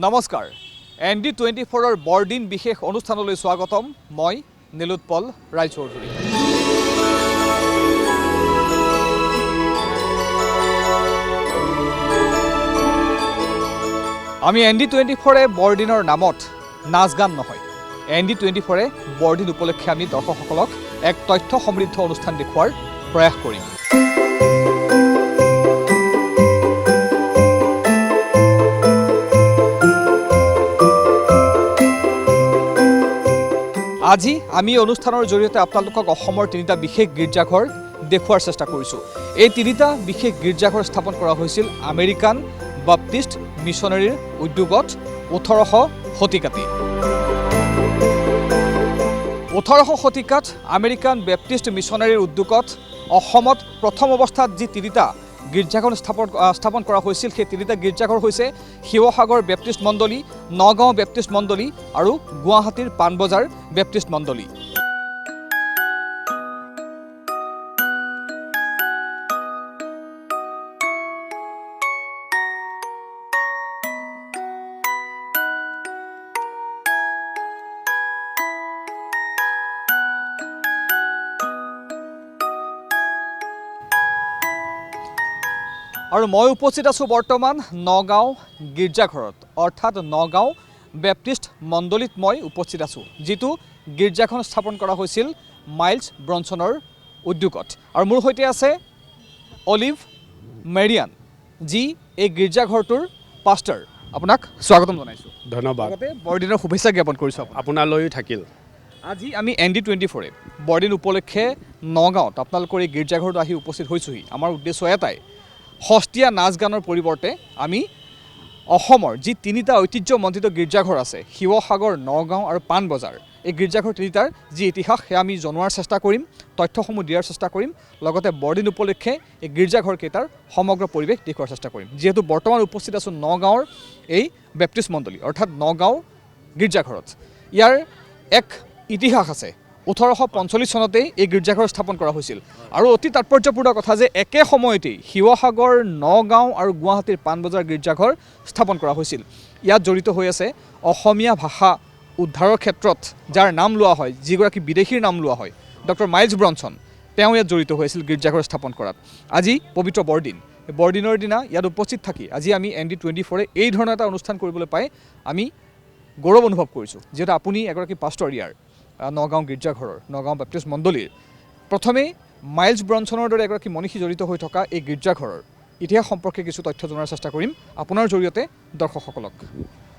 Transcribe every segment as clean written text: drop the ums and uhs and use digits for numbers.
নমস্কাৰ ND24 বৰদিন বিশেষ অনুষ্ঠানলৈ স্বাগতম মই নীলোৎপল ৰায়চৌধুৰী আমি ND24 বৰদিনৰ নামত নাচ গান নহয় ND24 বৰদিন উপলক্ষে আমি দৰ্শকসকলক এক তথ্য সমৃদ্ধ অনুষ্ঠান দেখুৱাৰ প্ৰয়াস কৰিম আজি আমি অনুষ্ঠানৰ জৰিয়তে আপোনালোকক অসমৰ তিনিটা বিশেষ গীৰ্জাঘৰ দেখুৱাৰ চেষ্টা কৰিছো এই তিনিটা বিশেষ গীৰ্জাঘৰ স্থাপন কৰা হৈছিল আমেৰিকান বাপ্টিষ্ট মিছনাৰীৰ উদ্যোগত 1800 শতিকাতে 1800 শতিকাত আমেৰিকান বাপ্টিষ্ট মিছনাৰীৰ উদ্যোগত অসমত প্ৰথম অৱস্থাত যি তিনিটা গীৰ্জাঘৰ স্থাপন কৰা হৈছিল সেই তিনিটা গীৰ্জাঘৰ হৈছে শিৱসাগৰ বাপ্টিষ্ট মণ্ডলী নগাঁও বাপ্টিষ্ট মণ্ডলী আৰু গুৱাহাটীৰ পাণবজাৰ বাপ্টিষ্ট মণ্ডলী আৰু মই উপস্থিত আছো বৰ্তমান নগাঁও গীৰ্জাঘৰত অৰ্থাৎ নগাঁও বাপ্টিষ্ট মণ্ডলীত মই উপস্থিত আছো যেটো গীৰ্জাখন স্থাপন কৰা হৈছিল মাইলছ ব্ৰনছনৰ উদ্যোগত আৰু মোৰ হৈতে আছে অলিভ মেৰিয়ান যি এই গীৰ্জাঘৰটোৰ পাষ্টাৰ আপোনাক স্বাগতম জনাইছো ধন্যবাদ আগতে বৰদিনৰ শুভেচ্ছা জ্ঞাপন কৰিছো আপোনালৈ থাকিল আজি আমি ND24 বৰদিন উপলক্ষে নগাঁৱত আপোনালোকৰ এই গীৰ্জাঘৰত আহি উপস্থিত হৈছোহি আমাৰ উদ্দেশ্য এটাই হস্তীয়া নাচ গানৰ পৰিৱৰ্তে আমি অসমৰ যি তিনিটা ঐতিহ্যমণ্ডিত গীৰ্জাঘৰ আছে শিৱসাগৰ নগাঁও আৰু পাণবজাৰ এই গীৰ্জাঘৰ তিনিটাৰ যি ইতিহাস সেয়া আমি জনোৱাৰ চেষ্টা কৰিম তথ্যসমূহ দিয়াৰ চেষ্টা কৰিম লগতে বৰদিন উপলক্ষে এই গীৰ্জাঘৰ কেইটাৰ সমগ্ৰ পৰিৱেশ দেখুৱাৰ চেষ্টা কৰিম যেহেতু বৰ্তমান উপস্থিত আছো নগাঁৱৰ এই বাপ্টিষ্ট মণ্ডলী অৰ্থাৎ নগাঁও গীৰ্জাঘৰত ইয়াৰ এক ইতিহাস আছে 1845 চনতে এই গীৰ্জাঘৰ স্থাপন কৰা হৈছিল আৰু অতি তাৎপৰ্যপূৰ্ণ কথা যে একে সময়তে শিৱসাগৰ নগাঁও আৰু গুৱাহাটীৰ পাণবজাৰ গীৰ্জাঘৰ স্থাপন কৰা হৈছিল ইয়াত জড়িত হৈ আছে অসমীয়া ভাষা উদ্ধাৰৰ ক্ষেত্ৰত যাৰ নাম লোৱা হয় যিগৰাকী বিদেশীৰ নাম লোৱা হয় ডক্টৰ মাইলছ ব্ৰনছন তেওঁ ইয়াত জড়িত হৈছিল গীৰ্জাঘৰ স্থাপন কৰাত আজি পবিত্ৰ বৰদিন বৰদিনৰ দিনা ইয়াত উপস্থিত থাকি আজি আমি ND24 এই ধৰণৰ এটা অনুষ্ঠান কৰিবলৈ পাই আমি গৌৰৱ অনুভৱ কৰিছোঁ যেটা আপুনি এগৰাকী পাষ্টৰ ইয়াৰ নগাঁও গীৰ্জাঘৰৰ নগাঁও বাপ্টিষ্ট মণ্ডলীৰ প্ৰথমে মাইলছ ব্ৰনছনৰ দৰে এগৰাকী মনীষী জড়িত হৈ থকা এই গীৰ্জাঘৰৰ ইতিহাস সম্পৰ্কে কিছু তথ্য জনাৰ চেষ্টা কৰিম আপোনাৰ জৰিয়তে দৰ্শকসকলক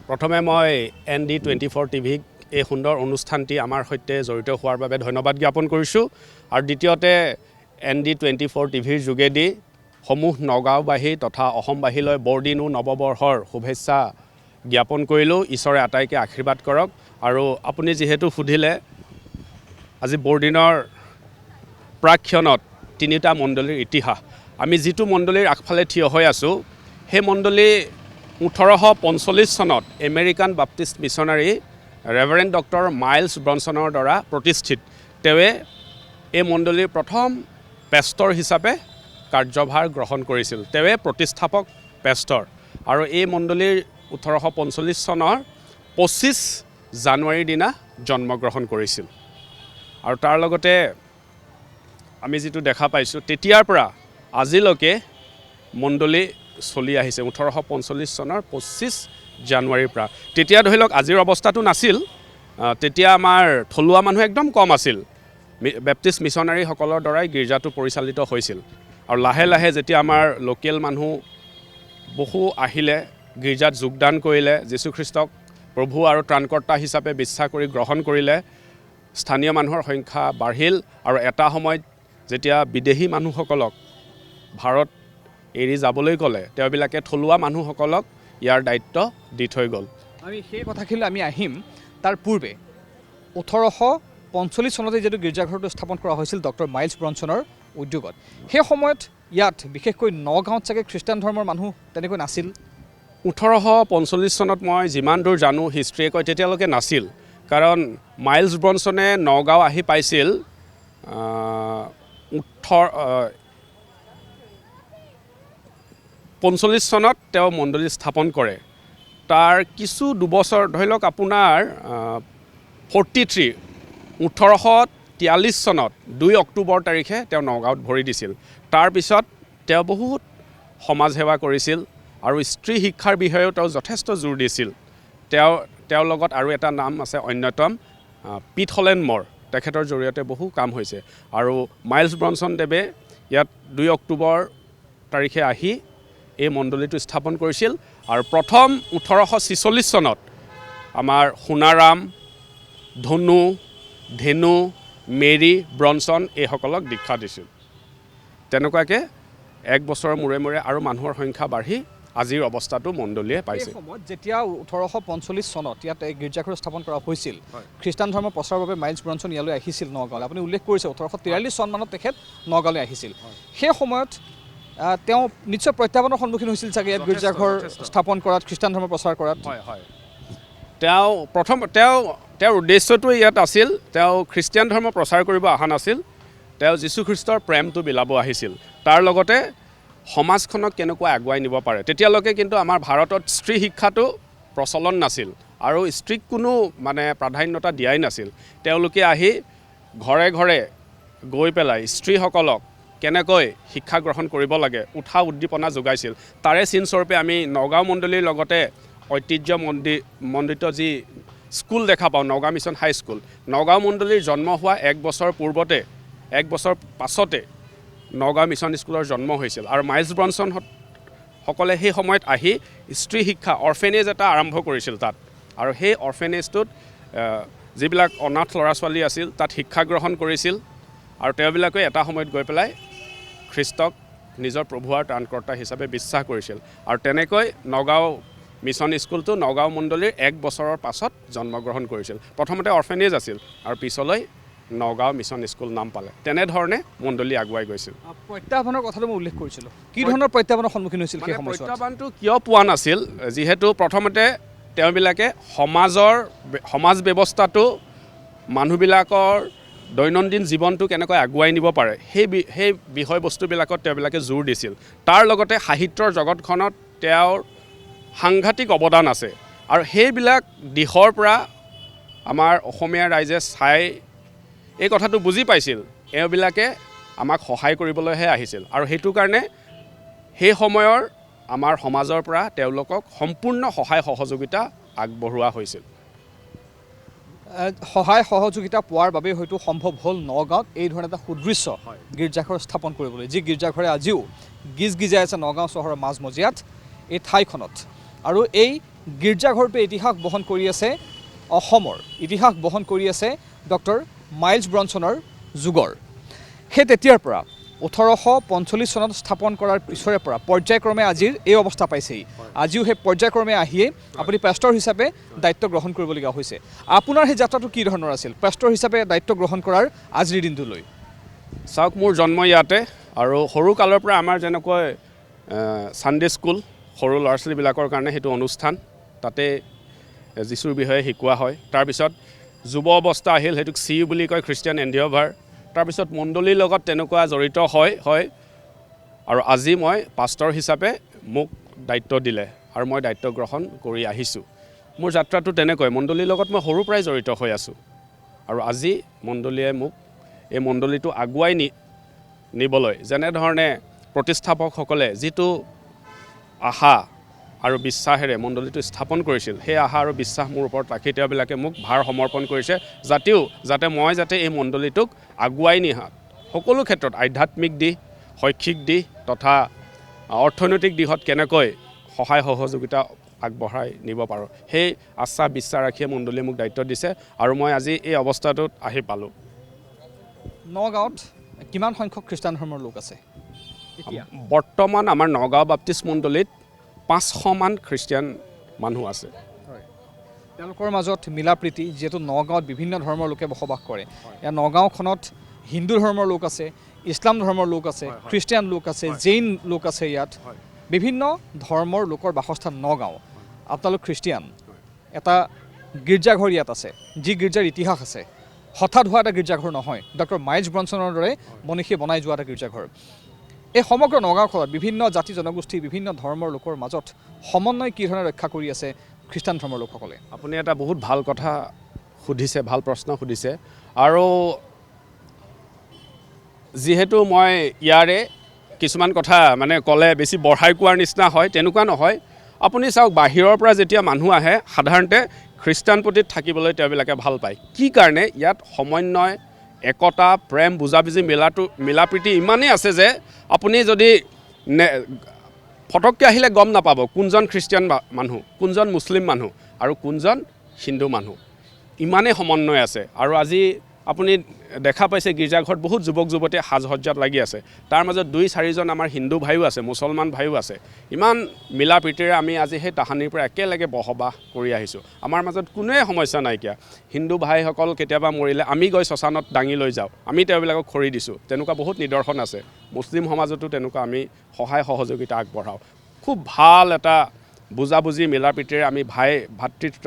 প্ৰথমে মই ND24 টিভিক এই সুন্দৰ অনুষ্ঠানটি আমাৰ সৈতে জড়িত হোৱাৰ বাবে ধন্যবাদ জ্ঞাপন কৰিছোঁ আৰু দ্বিতীয়তে ND24 টিভিৰ যোগেদি সমূহ নগাঁওবাসী তথা অসমবাসীলৈ বৰদিন ও নৱবৰ্ষৰ শুভেচ্ছা জ্ঞাপন কৰিলোঁ ঈশ্বৰে আটাইকে আশীৰ্বাদ কৰক আৰু আপুনি যিহেতু সুধিলে আজি বৰদিনৰ প্ৰাক্ষণত তিনিটা মণ্ডলীৰ ইতিহাস আমি যিটো মণ্ডলীৰ আগফালে থিয় হৈ আছোঁ সেই মণ্ডলী 1845 চনত American Baptist missionary Reverend Doctor Miles ব্ৰনছনৰ দ্বাৰা প্ৰতিষ্ঠিত তেৱে এই মণ্ডলীৰ প্ৰথম পেষ্টৰ হিচাপে কাৰ্যভাৰ গ্ৰহণ কৰিছিল তেৱে প্ৰতিষ্ঠাপক পেষ্টৰ আৰু এই মণ্ডলীৰ 1845 চনৰ 25 জানুৱাৰীৰ দিনা জন্মগ্ৰহণ কৰিছিল আৰু তাৰ লগতে আমি যিটো দেখা পাইছোঁ তেতিয়াৰ পৰা আজিলৈকে মণ্ডলী চলি আহিছে 1845 চনৰ 25 জানুৱাৰীৰ পৰা তেতিয়া ধৰি লওক আজিৰ অৱস্থাটো নাছিল তেতিয়া আমাৰ থলুৱা মানুহ একদম কম আছিল বাপ্টিষ্ট মিছনাৰীসকলৰ দ্বাৰাই গীৰ্জাটো পৰিচালিত হৈছিল আৰু লাহে লাহে যেতিয়া আমাৰ লোকেল মানুহ বহু আহিলে গীৰ্জাত যোগদান কৰিলে যীশুখ্ৰীষ্টক প্ৰভু আৰু ত্ৰাণকৰ্তা হিচাপে বিশ্বাস কৰি গ্ৰহণ কৰিলে স্থানীয় মানুহৰ সংখ্যা বাঢ়িল আৰু এটা সময়ত যেতিয়া বিদেশী মানুহসকলক ভাৰত এৰি যাবলৈ গ'লে তেওঁবিলাকে থলুৱা মানুহসকলক ইয়াৰ দায়িত্ব দি থৈ গ'ল আমি সেই কথাখিনি আমি আহিম তাৰ পূৰ্বে 1845 চনতে যেটো গীৰ্জাঘৰটো স্থাপন কৰা হৈছিল ডক্টৰ মাইলছ ব্ৰনছনৰ উদ্যোগত সেই সময়ত ইয়াত বিশেষকৈ নগাঁৱত চাগে খ্ৰীষ্টান ধৰ্মৰ মানুহ তেনেকৈ নাছিল 1845 চনত মই যিমান দূৰ জানো হিষ্ট্ৰীয়ে কয় তেতিয়ালৈকে নাছিল কাৰণ মাইলছ ব্ৰনছনে নগাঁও আহি পাইছিল 45 চনত তেওঁ মণ্ডলী স্থাপন কৰে তাৰ কিছু দুবছৰ ধৰি লওক আপোনাৰ 1843 চনত 2 অক্টোবৰ তাৰিখে তেওঁ নগাঁৱত ভৰি দিছিল। তাৰপিছত তেওঁ বহুত সমাজ সেৱা কৰিছিল আৰু স্ত্ৰী শিক্ষাৰ বিষয়েও তেওঁ যথেষ্ট জোৰ দিছিল। তেওঁৰ লগত আৰু এটা নাম আছে অন্যতম পিট হলেণ্ড মৰ, তেখেতৰ জৰিয়তে বহু কাম হৈছে। আৰু মাইলছ ব্ৰনছন দেৱে ইয়াত 2 অক্টোবৰ তাৰিখে আহি এই মণ্ডলীটো স্থাপন কৰিছিল। আৰু প্ৰথম 1846 চনত আমাৰ সোণাৰাম, ধনু, ধেনু, মেৰী ব্ৰনছন এইসকলক দীক্ষা দিছিল। তেনেকুৱাকৈ 1 বছৰৰ মূৰে মূৰে আৰু মানুহৰ সংখ্যা বাঢ়ি আজিৰ অৱস্থাটো মণ্ডলীয়ে পাইছে। এই সময়ত যেতিয়া 1845 চনত ইয়াত গীৰ্জাঘৰ স্থাপন কৰা হৈছিল, খ্ৰীষ্টান ধৰ্ম প্ৰচাৰৰ বাবে মাইলছ ব্ৰনছন ইয়ালৈ আহিছিল নগাঁৱলৈ। আপুনি উল্লেখ কৰিছে 1843 চনমানত তেখেত নগাঁৱলৈ আহিছিল। সেই সময়ত তেওঁ নিশ্চয় প্ৰত্যাহ্বানৰ সন্মুখীন হৈছিল চাগে ইয়াত গীৰ্জাঘৰ স্থাপন কৰাত, খ্ৰীষ্টান ধৰ্ম প্ৰচাৰ কৰাত। হয়। তেওঁৰ উদ্দেশ্যটো ইয়াত আছিল, তেওঁ খ্ৰীষ্টিয়ান ধৰ্ম প্ৰচাৰ কৰিব অহা নাছিল, তেওঁ যীশুখ্ৰীষ্টৰ প্ৰেমটো বিলাব আহিছিল। তাৰ লগতে সমাজখনক কেনেকুৱা আগুৱাই নিব পাৰে। তেতিয়ালৈকে কিন্তু আমাৰ ভাৰতত স্ত্ৰী শিক্ষাটো প্ৰচলন নাছিল আৰু স্ত্ৰীক কোনো প্ৰাধান্যতা দিয়াই নাছিল। তেওঁলোকে আহি ঘৰে ঘৰে গৈ পেলাই স্ত্ৰীসকলক কেনেকৈ শিক্ষা গ্ৰহণ কৰিব লাগে উৎসাহ উদ্দীপনা যোগাইছিল। তাৰে চিনস্বৰূপে আমি নগাঁও মণ্ডলীৰ লগতে ঐতিহ্যমণ্ডিত যি স্কুল দেখা পাওঁ, নগাঁও মিছন হাইস্কুল, নগাঁও মণ্ডলীৰ জন্ম হোৱা 1 বছৰ পূৰ্বতে, 1 বছৰ পাছতে নগাঁও মিছন স্কুলৰ জন্ম হৈছিল। আৰু মাইলছ ব্ৰনছন সকলে সেই সময়ত আহি স্ত্ৰী শিক্ষা অৰ্ফেনেজ এটা আৰম্ভ কৰিছিল তাত। আৰু সেই অৰ্ফেনেজটোত যিবিলাক অনাথ ল'ৰা ছোৱালী আছিল তাত শিক্ষা গ্ৰহণ কৰিছিল। আৰু তেওঁবিলাকে এটা সময়ত গৈ পেলাই খ্ৰীষ্টক নিজৰ প্ৰভু আৰু ত্ৰাণকৰ্তা হিচাপে বিশ্বাস কৰিছিল। আৰু তেনেকৈ নগাঁও মিছন স্কুলটো নগাঁও মণ্ডলীৰ 1 বছৰৰ পাছত জন্মগ্ৰহণ কৰিছিল। প্ৰথমতে অৰ্ফেনেজ আছিল আৰু পিছলৈ নগাঁও মিছন স্কুল নাম পালে। তেনেধৰণে মণ্ডলী আগুৱাই গৈছিল। প্ৰত্যাহ্বানৰ কথাটো মই উল্লেখ কৰিছিলোঁ, কি ধৰণৰ প্ৰত্যাহ্বানৰ সন্মুখীন হৈছিল সেই সময়ত? প্ৰত্যাহ্বানটো কিয় পোৱা নাছিল, যিহেতু প্ৰথমতে তেওঁবিলাকে সমাজ ব্যৱস্থাটো মানুহবিলাকৰ দৈনন্দিন জীৱনটো কেনেকৈ আগুৱাই নিব পাৰে সেই বিষয়বস্তুবিলাকত তেওঁবিলাকে জোৰ দিছিল। তাৰ লগতে সাহিত্যৰ জগতখনত তেওঁৰ সাংঘাতিক অৱদান আছে। আৰু সেইবিলাক দিশৰ পৰা আমাৰ অসমীয়া ৰাইজে চাই এই কথাটো বুজি পাইছিল, এওঁবিলাকে আমাক সহায় কৰিবলৈহে আহিছিল। আৰু সেইটো কাৰণে সেই সময়ৰ আমাৰ সমাজৰ পৰা তেওঁলোকক সম্পূৰ্ণ সহায় সহযোগিতা আগবঢ়োৱা হৈছিল। সহায় সহযোগিতা পোৱাৰ বাবে হয়তো সম্ভৱ হ'ল নগাঁৱত এই ধৰণৰ এটা সুদৃশ্য গীৰ্জাঘৰ স্থাপন কৰিবলৈ, যি গীৰ্জাঘৰে আজিও গিজগিজাই আছে নগাঁও চহৰৰ মাজমজিয়াত এই ঠাইখনত। আৰু এই গীৰ্জাঘৰটোৱে ইতিহাস বহন কৰি আছে, অসমৰ ইতিহাস বহন কৰি আছে ডক্টৰ মাইলছ ব্ৰনছনৰ যুগৰ। সেই তেতিয়াৰ পৰা 1845 চনত স্থাপন কৰাৰ পিছৰে পৰা পৰ্যায়ক্ৰমে আজিৰ এই অৱস্থা পাইছেই। আজিও সেই পৰ্যায়ক্ৰমে আহিয়ে আপুনি পেষ্টৰ হিচাপে দায়িত্ব গ্ৰহণ কৰিবলগীয়া হৈছে। আপোনাৰ সেই যাত্ৰাটো কি ধৰণৰ আছিল পেষ্টৰ হিচাপে দায়িত্ব গ্ৰহণ কৰাৰ আজিৰ দিনটোলৈ? চাওক, মোৰ জন্ম ইয়াতে আৰু সৰু কালৰ পৰা আমাৰ যেনেকৈ ছানডে স্কুল সৰু ল'ৰা ছোৱালীবিলাকৰ কাৰণে সেইটো অনুষ্ঠান, তাতে যীশুৰ বিষয়ে শিকোৱা হয়। তাৰপিছত যুৱ অৱস্থা আহিল, সেইটোক চি বুলি কয়, খ্ৰীষ্টিয়ান এণ্ডিঅ'ভাৰ। তাৰপিছত মণ্ডলীৰ লগত তেনেকুৱা জড়িত হয়। আৰু আজি মই পাষ্টৰ হিচাপে মোক দায়িত্ব দিলে আৰু মই দায়িত্ব গ্ৰহণ কৰি আহিছোঁ। মোৰ যাত্ৰাটো তেনেকৈ মণ্ডলীৰ লগত মই সৰুৰ পৰাই জড়িত হৈ আছোঁ। আৰু আজি মণ্ডলীয়ে মোক এই মণ্ডলীটো আগুৱাই নিবলৈ যেনেধৰণে প্ৰতিষ্ঠাপকসকলে যিটো আশা আৰু বিশ্বাসেৰে মণ্ডলীটো স্থাপন কৰিছিল, সেই আশা আৰু বিশ্বাস মোৰ ওপৰত ৰাখি তেওঁবিলাকে মোক ভাৰ সমৰ্পণ কৰিছে, যাতে মই এই মণ্ডলীটোক আগুৱাই নিয়াত সকলো ক্ষেত্ৰত আধ্যাত্মিক দিশ, শৈক্ষিক দিশ তথা অৰ্থনৈতিক দিশত কেনেকৈ সহায় সহযোগিতা আগবঢ়াই নিব পাৰোঁ, সেই আশা বিশ্বাস ৰাখিয়ে মণ্ডলীয়ে মোক দায়িত্ব দিছে। আৰু মই আজি এই অৱস্থাটোত আহি পালোঁ। নগাঁৱত কিমান সংখ্যক খ্ৰীষ্টান ধৰ্মৰ লোক আছে? বৰ্তমান আমাৰ নগাঁও বাপ্তিষ্ট মণ্ডলীত 500মান খ্ৰীষ্টিয়ান মানুহ আছে। তেওঁলোকৰ মাজত মিলা প্ৰীতি, যিহেতু নগাঁৱত বিভিন্ন ধৰ্মৰ লোকে বসবাস কৰে। ইয়াৰ নগাঁওখনত হিন্দু ধৰ্মৰ লোক আছে, ইছলাম ধৰ্মৰ লোক আছে, খ্ৰীষ্টিয়ান লোক আছে, জৈন লোক আছে। ইয়াত বিভিন্ন ধৰ্মৰ লোকৰ বাসস্থান নগাঁও। আপোনালোক খ্ৰীষ্টিয়ান, এটা গীৰ্জাঘৰ ইয়াত আছে, যি গীৰ্জাৰ ইতিহাস আছে। হঠাৎ হোৱা এটা গীৰ্জাঘৰ নহয়, ডক্টৰ মাইলছ ব্ৰনছনৰ দৰে মনীষীয়ে বনাই যোৱা এটা গীৰ্জাঘৰ। এই সমগ্ৰ নগাঁওখনত বিভিন্ন জাতি জনগোষ্ঠী, বিভিন্ন ধৰ্মৰ লোকৰ মাজত সমন্বয় কি ধৰণে ৰক্ষা কৰি আছে খ্ৰীষ্টান ধৰ্মৰ লোকসকলে? আপুনি এটা বহুত ভাল কথা সুধিছে, ভাল প্ৰশ্ন সুধিছে। আৰু যিহেতু মই ইয়াৰে কিছুমান কথা মানে ক'লে বেছি বঢ়াই কোৱাৰ নিচিনা হয়, তেনেকুৱা নহয়। আপুনি চাওক, বাহিৰৰ পৰা যেতিয়া মানুহ আহে সাধাৰণতে খ্ৰীষ্টানপন্থীত থাকিবলৈ তেওঁবিলাকে ভাল পায়। কি কাৰণে? ইয়াত সমন্বয়, একতা, প্ৰেম, বুজাবুজি, মিলাপ্ৰীতি ইমানেই আছে যে আপুনি যদি ফটককৈ আহিলে গম নাপাব কোনজন খ্ৰীষ্টিয়ান মানুহ, কোনজন মুছলিম মানুহ আৰু কোনজন হিন্দু মানুহ। ইমানেই সমন্বয় আছে। আৰু আজি আপুনি দেখা পাইছে গীৰ্জাঘৰত বহুত যুৱক যুৱতীয়ে সাজ সজ্জাত লাগি আছে। তাৰ মাজত 2-4জন আমাৰ হিন্দু ভাইও আছে, মুছলমান ভাইও আছে। ইমান মিলা প্ৰীতিৰে আমি আজি সেই তাহানিৰ পৰা একেলগে বসবাস কৰি আহিছোঁ। আমাৰ মাজত কোনোৱে সমস্যা নাইকিয়া। হিন্দু ভাইসকল কেতিয়াবা মৰিলে আমি গৈ শ্মশানত দাঙি লৈ যাওঁ, আমি তেওঁবিলাকক খৰি দিছোঁ। তেনেকুৱা বহুত নিদৰ্শন আছে। মুছলিম সমাজতো তেনেকুৱা আমি সহায় সহযোগিতা আগবঢ়াওঁ। খুব ভাল এটা বুজাবুজি, মিলা প্ৰীতিৰে আমি ভাতৃত্ব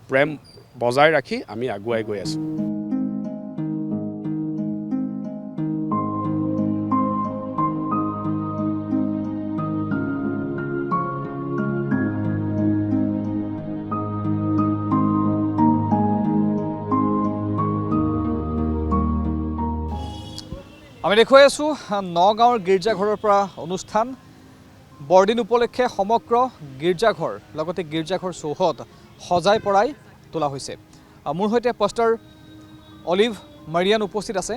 প্ৰেম বজাই ৰাখি আমি আগুৱাই গৈ আছোঁ। আমি দেখুৱাই আছোঁ নগাঁৱৰ গীৰ্জাঘৰৰ পৰা অনুষ্ঠান। বৰদিন উপলক্ষে সমগ্ৰ গীৰ্জাঘৰ লগতে গীৰ্জাঘৰ চৌহদ সজাই পৰাই তোলা হৈছে। মোৰ সৈতে পাষ্টাৰ অলিভ মাৰিয়ান উপস্থিত আছে।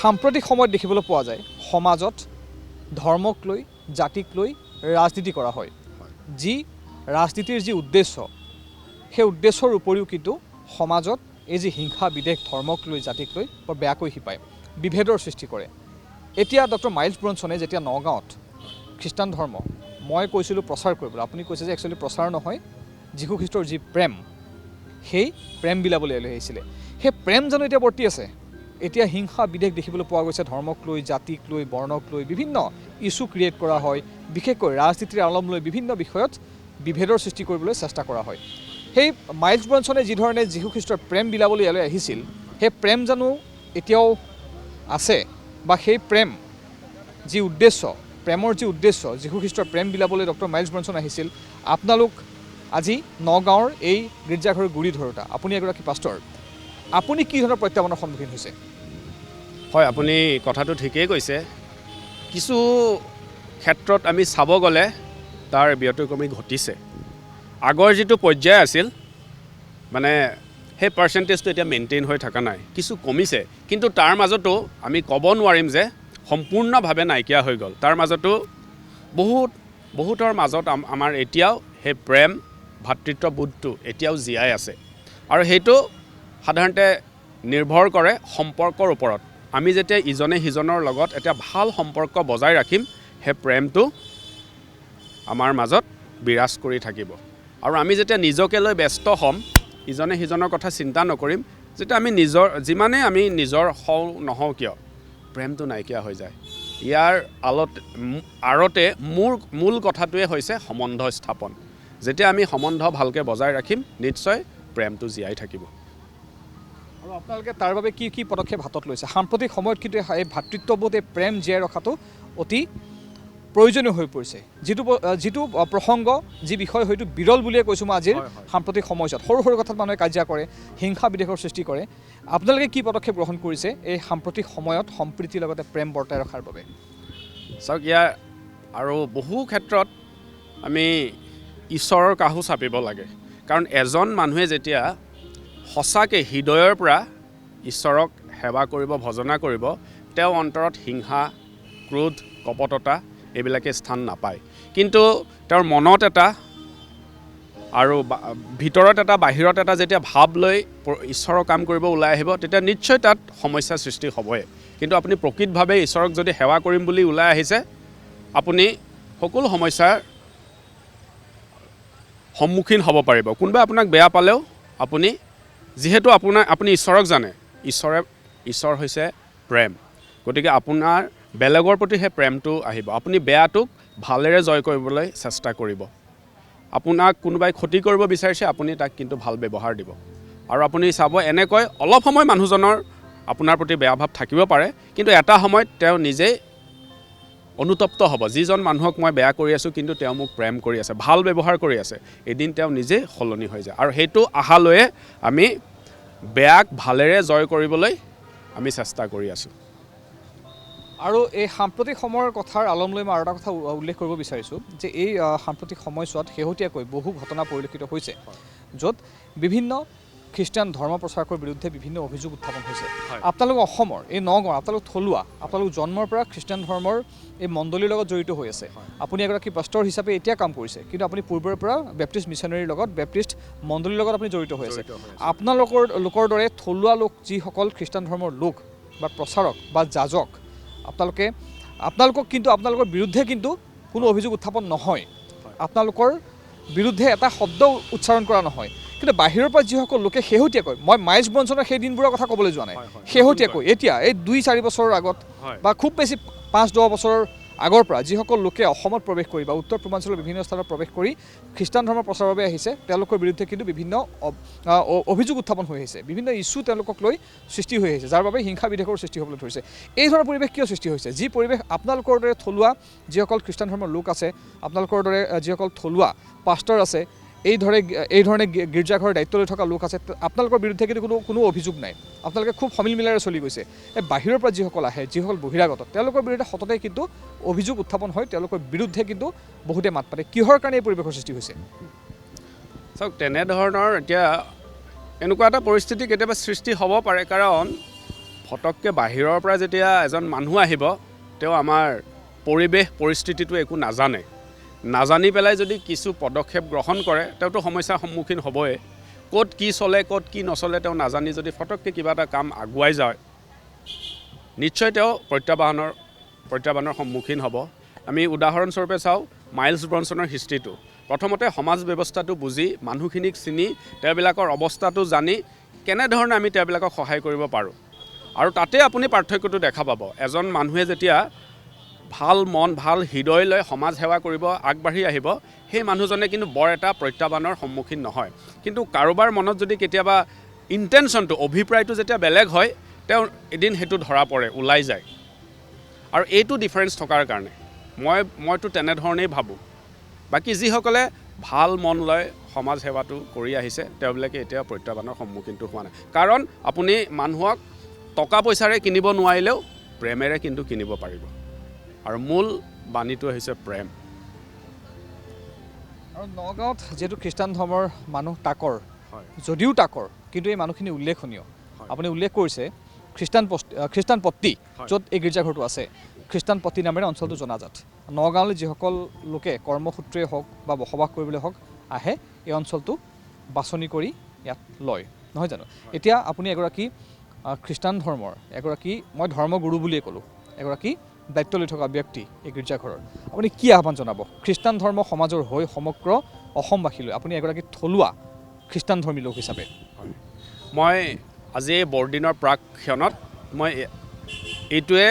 সাম্প্ৰতিক সময়ত দেখিবলৈ পোৱা যায় সমাজত ধৰ্মক লৈ, জাতিক লৈ ৰাজনীতি কৰা হয়। যি ৰাজনীতিৰ যি উদ্দেশ্য, সেই উদ্দেশ্যৰ উপৰিও কিন্তু সমাজত এই যি হিংসা বিদ্বেষ ধৰ্মক লৈ, জাতিক লৈ বৰ বেয়াকৈ শিপায়, বিভেদৰ সৃষ্টি কৰে। এতিয়া ডক্টৰ মাইলছ ব্ৰনছনে যেতিয়া নগাঁৱত খ্ৰীষ্টান ধৰ্ম মই কৈছিলোঁ প্ৰচাৰ কৰিবলৈ, আপুনি কৈছে যে একচুৱেলি প্ৰচাৰ নহয়, যীশু খ্ৰীষ্টৰ যি প্ৰেম, সেই প্ৰেম বিলাবলৈ লৈ আহিছিলে। সেই প্ৰেম জানো এতিয়া বৰ্তি আছে? এতিয়া হিংসা বিদ্বেষ দেখিবলৈ পোৱা গৈছে। ধৰ্মক লৈ, জাতিক লৈ, বৰ্ণক লৈ বিভিন্ন ইছ্যু ক্ৰিয়েট কৰা হয়। বিশেষকৈ ৰাজনীতিৰ আলম লৈ বিভিন্ন বিষয়ত বিভেদৰ সৃষ্টি কৰিবলৈ চেষ্টা কৰা হয়। সেই মাইলছ ব্ৰনছনে যিধৰণে যীশু খ্ৰীষ্টৰ প্ৰেম বিলাবলৈ ইয়ালৈ আহিছিল, সেই প্ৰেম জানো এতিয়াও আছে? বা সেই প্ৰেম যি উদ্দেশ্য, প্ৰেমৰ যি উদ্দেশ্য, যীশু খ্ৰীষ্টৰ প্ৰেম বিলাবলৈ ডক্টৰ মাইলছ ব্ৰনছন আহিছিল। আপোনালোক আজি নগাঁৱৰ এই গীৰ্জাঘৰৰ গুৰি ধৰোঁতা, আপুনি এগৰাকী পাষ্টাৰ, আপুনি কি ধৰণৰ প্ৰত্যাহ্বানৰ সন্মুখীন হৈছে? হয়, আপুনি কথাটো ঠিকেই কৈছে। কিছু ক্ষেত্ৰত আমি চাব গ'লে তাৰ ব্যতিক্ৰমী ঘটিছে। আগৰ যিটো পৰ্যায় আছিল, মানে সেই পাৰ্চেণ্টেজটো এতিয়া মেইনটেইন হৈ থকা নাই, কিছু কমিছে। কিন্তু তাৰ মাজতো আমি ক'ব নোৱাৰিম যে সম্পূৰ্ণভাৱে নাইকিয়া হৈ গ'ল। তাৰ মাজতো বহুতৰ মাজত আমাৰ এতিয়াও সেই প্ৰেম, ভাতৃত্ববোধটো এতিয়াও জীয়াই আছে। আৰু সেইটো সাধাৰণতে নিৰ্ভৰ কৰে সম্পৰ্কৰ ওপৰত। আমি যেতিয়া ইজনে সিজনৰ লগত এটা ভাল সম্পৰ্ক বজাই ৰাখিম, সেই প্ৰেমটো আমাৰ মাজত বিৰাজ কৰি থাকিব। আৰু আমি যেতিয়া নিজকে লৈ ব্যস্ত হ'ম, ইজনে সিজনৰ কথা চিন্তা নকৰিম, যেতিয়া আমি যিমানেই আমি নিজৰ হওঁ নহওঁ কিয়, প্ৰেমটো নাইকিয়া হৈ যায়। ইয়াৰ আঁৰতে মূল কথাটোৱে হৈছে সম্বন্ধ স্থাপন। যেতিয়া আমি সম্বন্ধ ভালকৈ বজাই ৰাখিম, নিশ্চয় প্ৰেমটো জীয়াই থাকিব। আৰু আপোনালোকে তাৰ বাবে কি কি পদক্ষেপ হাতত লৈছে? সাম্প্ৰতিক সময়ত কিন্তু এই ভাতৃত্ববোধ, এই প্ৰেম জীয়াই ৰখাটো অতি প্ৰয়োজনীয় হৈ পৰিছে। যিটো প্ৰসংগ, যি বিষয় হয়তো বিৰল বুলিয়ে কৈছোঁ মই আজিৰ সাম্প্ৰতিক সময়ছোৱাত। সৰু সৰু কথাত মানুহে কাজিয়া কৰে, হিংসা বিদ্বেষৰ সৃষ্টি কৰে। আপোনালোকে কি পদক্ষেপ গ্ৰহণ কৰিছে এই সাম্প্ৰতিক সময়ত সম্প্ৰীতিৰ লগতে প্ৰেম বৰ্তাই ৰখাৰ বাবে? চাওক, ইয়াৰ আৰু বহু ক্ষেত্ৰত আমি ঈশ্বৰৰ কাহো চাপিব লাগে। কাৰণ এজন মানুহে যেতিয়া সঁচাকৈ হৃদয়ৰ পৰা ঈশ্বৰক সেৱা কৰিব, ভজনা কৰিব, তেওঁ অন্তৰত হিংসা, ক্ৰোধ, কপটতা এইবিলাকে স্থান নাপায়। কিন্তু তেওঁৰ মনত এটা আৰু ভিতৰত এটা, বাহিৰত এটা যেতিয়া ভাৱ লৈ ঈশ্বৰৰ কাম কৰিব ওলাই আহিব, তেতিয়া নিশ্চয় তাত সমস্যাৰ সৃষ্টি হ'বই। কিন্তু আপুনি প্ৰকৃতভাৱে ঈশ্বৰক যদি সেৱা কৰিম বুলি ওলাই আহিছে, আপুনি সকলো সমস্যাৰ সন্মুখীন হ'ব পাৰিব। কোনোবাই আপোনাক বেয়া পালেও আপুনি, যিহেতু আপুনি ঈশ্বৰক জানে, ঈশ্বৰ হৈছে প্ৰেম, গতিকে আপোনাৰ বেলেগৰ প্ৰতি সেই প্ৰেমটো আহিব। আপুনি বেয়াটোক ভালেৰে জয় কৰিবলৈ চেষ্টা কৰিব। আপোনাক কোনোবাই ক্ষতি কৰিব বিচাৰিছে, আপুনি তাক কিন্তু ভাল ব্যৱহাৰ দিব। আৰু আপুনি চাব, এনেকৈ অলপ সময় মানুহজনৰ আপোনাৰ প্ৰতি বেয়া ভাৱ থাকিব পাৰে, কিন্তু এটা সময়ত তেওঁ নিজেই অনুতপ্ত হ'ব, যিজন মানুহক মই বেয়া কৰি আছোঁ কিন্তু তেওঁ মোক প্ৰেম কৰি আছে, ভাল ব্যৱহাৰ কৰি আছে, এদিন তেওঁ নিজে সলনি হৈ যায়। আৰু সেইটো আশা লৈয়ে আমি বেয়াক ভালেৰে জয় কৰিবলৈ আমি চেষ্টা কৰি আছোঁ। আৰু এই সাম্প্ৰতিক সময়ৰ কথাৰ আলম লৈ মই আৰু এটা কথা উল্লেখ কৰিব বিচাৰিছোঁ যে এই সাম্প্ৰতিক সময়ছোৱাত শেহতীয়াকৈ বহু ঘটনা পৰিলক্ষিত হৈছে য'ত বিভিন্ন খ্ৰীষ্টান ধৰ্ম প্ৰচাৰকৰ বিৰুদ্ধে বিভিন্ন অভিযোগ উত্থাপন হৈছে। আপোনালোক অসমৰ এই নগাঁৱৰ আপোনালোক থলুৱা, আপোনালোক জন্মৰ পৰা খ্ৰীষ্টান ধৰ্মৰ এই মণ্ডলীৰ লগত জড়িত হৈ আছে। আপুনি এগৰাকী পাষ্টৰ হিচাপে এতিয়া কাম কৰিছে, কিন্তু আপুনি পূৰ্বৰে পৰা বেপ্টিষ্ট মিছনেৰীৰ লগত, বেপ্টিষ্ট মণ্ডলীৰ লগত আপুনি জড়িত হৈ আছে। আপোনালোকৰ দৰে থলুৱা লোক, যিসকল খ্ৰীষ্টান ধৰ্মৰ লোক বা প্ৰচাৰক বা যাজক, আপোনালোকৰ বিৰুদ্ধে কিন্তু কোনো অভিযোগ উত্থাপন নহয়, আপোনালোকৰ বিৰুদ্ধে এটা শব্দ উচ্চাৰণ কৰা নহয়। কিন্তু বাহিৰৰ পৰা যিসকল লোকে শেহতীয়াকৈ, মই মাইলছ ব্ৰনছনৰ সেই দিনবোৰৰ কথা ক'বলৈ যোৱা নাই, শেহতীয়াকৈ এতিয়া এই 2-4 বছৰৰ আগত বা খুব বেছি 5-10 বছৰৰ আগৰ পৰা যিসকল লোকে অসমত প্ৰৱেশ কৰি বা উত্তৰ পূৰ্বাঞ্চলৰ বিভিন্ন স্থানত প্ৰৱেশ কৰি খ্ৰীষ্টান ধৰ্ম প্ৰচাৰৰ বাবে আহিছে, তেওঁলোকৰ বিৰুদ্ধে কিন্তু বিভিন্ন অভিযোগ উত্থাপন হৈ আহিছে, বিভিন্ন ইছ্যু তেওঁলোকক লৈ সৃষ্টি হৈ আহিছে, যাৰ বাবে হিংসা বিদ্বেষৰ সৃষ্টি হ'বলৈ ধৰিছে। এই ধৰণৰ পৰিৱেশ কিয় সৃষ্টি হৈছে? যি পৰিৱেশ আপোনালোকৰ দৰে থলুৱা যিসকল খ্ৰীষ্টান ধৰ্মৰ লোক আছে, আপোনালোকৰ দৰে যিসকল থলুৱা পাষ্টৰ আছে, এই ধৰণে গীৰ্জাঘৰৰ দায়িত্ব লৈ থকা লোক আছে, আপোনালোকৰ বিৰুদ্ধে কিন্তু কোনো অভিযোগ নাই, আপোনালোকে খুব সমিল মিলেৰে চলি গৈছে। এই বাহিৰৰ পৰা যিসকল আহে, যিসকল বহিৰাগত, তেওঁলোকৰ বিৰুদ্ধে সততে কিন্তু অভিযোগ উত্থাপন হয়, তেওঁলোকৰ বিৰুদ্ধে কিন্তু বহুতে মাত পাতে। কিহৰ কাৰণে এই পৰিৱেশৰ সৃষ্টি হৈছে? চাওক, তেনেধৰণৰ এতিয়া এনেকুৱা এটা পৰিস্থিতি কেতিয়াবা সৃষ্টি হ'ব পাৰে, কাৰণ ফটককৈ বাহিৰৰ পৰা যেতিয়া এজন মানুহ আহিব, তেওঁ আমাৰ পৰিৱেশ পৰিস্থিতিটো একো নাজানি পেলাই যদি কিছু পদক্ষেপ গ্ৰহণ কৰে, তেওঁতো সমস্যাৰ সন্মুখীন হ'বই। ক'ত কি চলে, ক'ত কি নচলে তেওঁ নাজানি যদি ফটককৈ কিবা এটা কাম আগুৱাই যায়, নিশ্চয় তেওঁ প্ৰত্যাহ্বানৰ সন্মুখীন হ'ব। আমি উদাহৰণস্বৰূপে চাওঁ মাইলছ ব্ৰনছনৰ হিষ্ট্ৰীটো। প্ৰথমতে সমাজ ব্যৱস্থাটো বুজি, মানুহখিনিক চিনি, তেওঁবিলাকৰ অৱস্থাটো জানি কেনেধৰণে আমি তেওঁবিলাকক সহায় কৰিব পাৰোঁ। আৰু তাতে আপুনি পাৰ্থক্যটো দেখা পাব। এজন মানুহে যেতিয়া ভাল মন, ভাল হৃদয় লৈ সমাজ সেৱা কৰিব আগবাঢ়ি আহিব, সেই মানুহজনে কিন্তু বৰ এটা প্ৰত্যাহ্বানৰ সন্মুখীন নহয়। কিন্তু কাৰোবাৰ মনত যদি কেতিয়াবা ইণ্টেনশ্যনটো, অভিপ্ৰায়টো যেতিয়া বেলেগ হয়, তেওঁ এদিন সেইটো ধৰা পৰে, ওলাই যায়। আৰু এইটো ডিফাৰেঞ্চ থকাৰ কাৰণে মইতো তেনেধৰণেই ভাবোঁ। বাকী যিসকলে ভাল মন লৈ সমাজ সেৱাটো কৰি আহিছে, তেওঁবিলাকে এতিয়া প্ৰত্যাহ্বানৰ সন্মুখীনটো হোৱা নাই। কাৰণ আপুনি মানুহক টকা পইচাৰে কিনিব নোৱাৰিলেও প্ৰেমেৰে কিন্তু কিনিব পাৰিব। আৰু মূল বাণীটো হৈছে প্ৰেম। আৰু নগাঁৱত যিহেতু খ্ৰীষ্টান ধৰ্মৰ মানুহ তাকৰ, যদিও তাকৰ, কিন্তু এই মানুহখিনি উল্লেখনীয়। আপুনি উল্লেখ কৰিছে খ্ৰীষ্টানপট্টি, য'ত এই গীৰ্জাঘৰটো আছে, খ্ৰীষ্টানপট্টি নামেৰে অঞ্চলটো জনাজাত। নগাঁৱলৈ যিসকল লোকে কৰ্মসূত্ৰে হওক বা বসবাস কৰিবলৈ হওক আহে, এই অঞ্চলটো বাছনি কৰি ইয়াত লয়, নহয় জানো? এতিয়া আপুনি এগৰাকী খ্ৰীষ্টান ধৰ্মৰ মই ধৰ্মগুৰু বুলিয়ে ক'লোঁ, এগৰাকী দায়িত্ব লৈ থকা ব্যক্তি এই গীৰ্জাঘৰৰ, আপুনি কি আহ্বান জনাব খ্ৰীষ্টান ধৰ্ম সমাজৰ হৈ সমগ্ৰ অসমবাসীলৈ? আপুনি এগৰাকী থলুৱা খ্ৰীষ্টান ধৰ্মী লোক হিচাপে। মই আজি এই বৰদিনৰ প্ৰাকক্ষণত মই এইটোৱে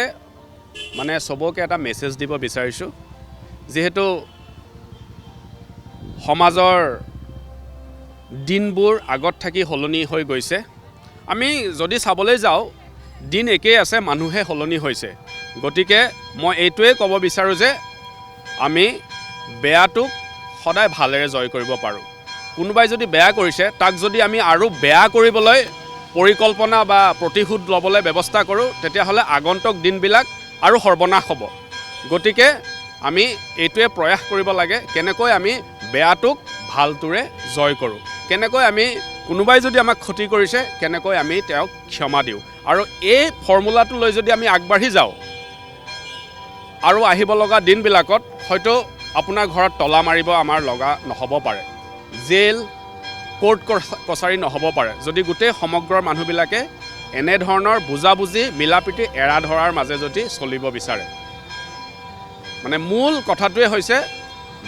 মানে চবকে এটা মেছেজ দিব বিচাৰিছোঁ, যিহেতু সমাজৰ দিনবোৰ আগত থাকি সলনি হৈ গৈছে। আমি যদি চাবলৈ যাওঁ, দিন একেই আছে, মানুহে সলনি হৈছে। গতিকে মই এইটোৱে ক'ব বিচাৰোঁ যে আমি বেয়াটোক সদায় ভালেৰে জয় কৰিব পাৰোঁ। কোনোবাই যদি বেয়া কৰিছে, তাক যদি আমি আৰু বেয়া কৰিবলৈ পৰিকল্পনা বা প্ৰতিশোধ ল'বলৈ ব্যৱস্থা কৰোঁ, তেতিয়াহ'লে আগন্তুক দিনবিলাক আৰু সৰ্বনাশ হ'ব। গতিকে আমি এইটোৱে প্ৰয়াস কৰিব লাগে, কেনেকৈ আমি বেয়াটোক ভালটোৰে জয় কৰোঁ, কেনেকৈ আমি কোনোবাই যদি আমাক ক্ষতি কৰিছে, কেনেকৈ আমি তেওঁক ক্ষমা দিওঁ। আৰু এই ফৰ্মুলাটো লৈ যদি আমি আগবাঢ়ি যাওঁ, আৰু আহিব লগা দিনবিলাকত হয়তো আপোনাৰ ঘৰত তলা মাৰিব আমাৰ লগা নহ'ব পাৰে, জেল কোৰ্ট কছাৰী নহ'ব পাৰে, যদি গোটেই সমগ্ৰ মানুহবিলাকে এনেধৰণৰ বুজাবুজি মিলাপ্ৰীতি এৰা ধৰাৰ মাজে যদি চলিব বিচাৰে। মানে মূল কথাটোৱে হৈছে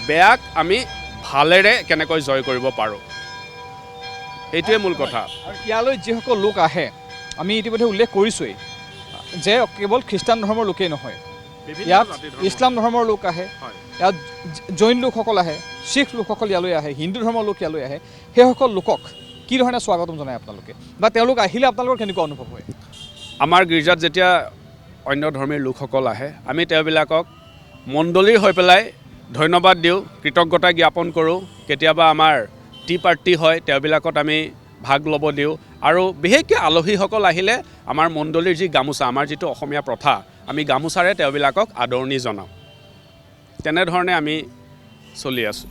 বেয়াক আমি ভালেৰে কেনেকৈ জয় কৰিব পাৰোঁ, সেইটোৱে মূল কথা। আৰু ইয়ালৈ যিসকল লোক আহে, আমি ইতিমধ্যে উল্লেখ কৰিছোঁৱেই যে কেৱল খ্ৰীষ্টান ধৰ্মৰ লোকেই নহয়, ইয়াত ইছলাম ধৰ্মৰ লোক আহে, ইয়াত জৈন লোকসকল আহে, শিখ লোকসকল ইয়ালৈ আহে, হিন্দু ধৰ্মৰ লোক ইয়ালৈ আহে। সেইসকল লোকক কি ধৰণে স্বাগতম জনায় আপোনালোকে, বা তেওঁলোক আহিলে আপোনালোকৰ কেনেকুৱা অনুভৱ হয়? আমাৰ গীৰ্জাত যেতিয়া অন্য ধৰ্মীৰ লোকসকল আহে, আমি তেওঁবিলাকক মণ্ডলীৰ হৈ পেলাই ধন্যবাদ দিওঁ, কৃতজ্ঞতা জ্ঞাপন কৰোঁ। কেতিয়াবা আমাৰ টি পাৰ্টি হয়, তেওঁবিলাকত আমি ভাগ ল'ব দিওঁ আৰু বিশেষকৈ আলহীসকল আহিলে আমাৰ মণ্ডলীৰ যি গামোচা, আমাৰ যিটো অসমীয়া প্ৰথা, আমি গামোচাৰে তেওঁবিলাকক আদৰণি জনাওঁ। তেনেধৰণে আমি চলি আছোঁ।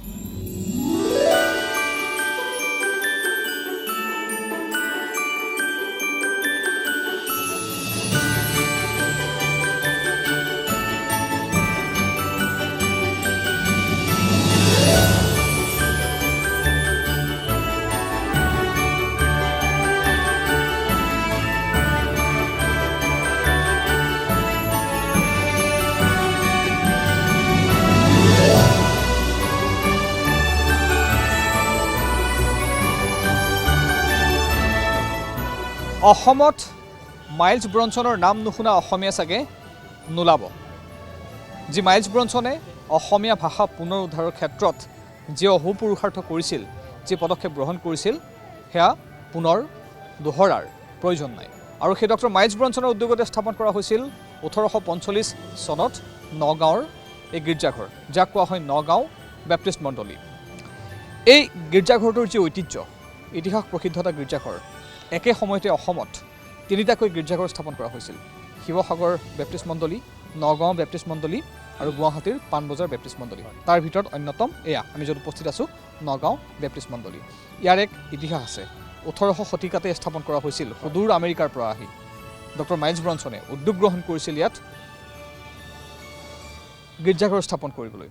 অসমত মাইলছ ব্ৰনছনৰ নাম নুশুনা অসমীয়া চাগে নোলাব। যি মাইলছ ব্ৰনছনে অসমীয়া ভাষা পুনৰ উদ্ধাৰৰ ক্ষেত্ৰত যি অহোপুৰুষাৰ্থ কৰিছিল, যি পদক্ষেপ গ্ৰহণ কৰিছিল, সেয়া পুনৰ দোহৰাৰ প্ৰয়োজন নাই। আৰু সেই ডক্টৰ মাইলছ ব্ৰনছনৰ উদ্যোগতে স্থাপন কৰা হৈছিল 1845 চনত নগাঁৱৰ এই গীৰ্জাঘৰ, যাক কোৱা হয় নগাঁও বেপ্টিষ্ট মণ্ডলী। এই গীৰ্জাঘৰটোৰ যি ঐতিহ্য, ইতিহাস প্ৰসিদ্ধ এটা গীৰ্জাঘৰ, একে সময়তে অসমত তিনিটাকৈ গীৰ্জাঘৰ স্থাপন কৰা হৈছিল। শিৱসাগৰ বেপ্টিষ্ট মণ্ডলী, নগাঁও বেপ্টিষ্ট মণ্ডলী আৰু গুৱাহাটীৰ পাণবজাৰ বেপ্টিষ্ট মণ্ডলী। তাৰ ভিতৰত অন্যতম এয়া আমি য'ত উপস্থিত আছোঁ, নগাঁও বেপ্টিষ্ট মণ্ডলী। ইয়াৰ এক ইতিহাস আছে। 1800 শতিকাতে স্থাপন কৰা হৈছিল সুদূৰ আমেৰিকাৰ পৰা আহি। ডক্টৰ মাইলছ ব্ৰনছনে উদ্যোগ গ্ৰহণ কৰিছিল ইয়াত গীৰ্জাঘৰ স্থাপন কৰিবলৈ।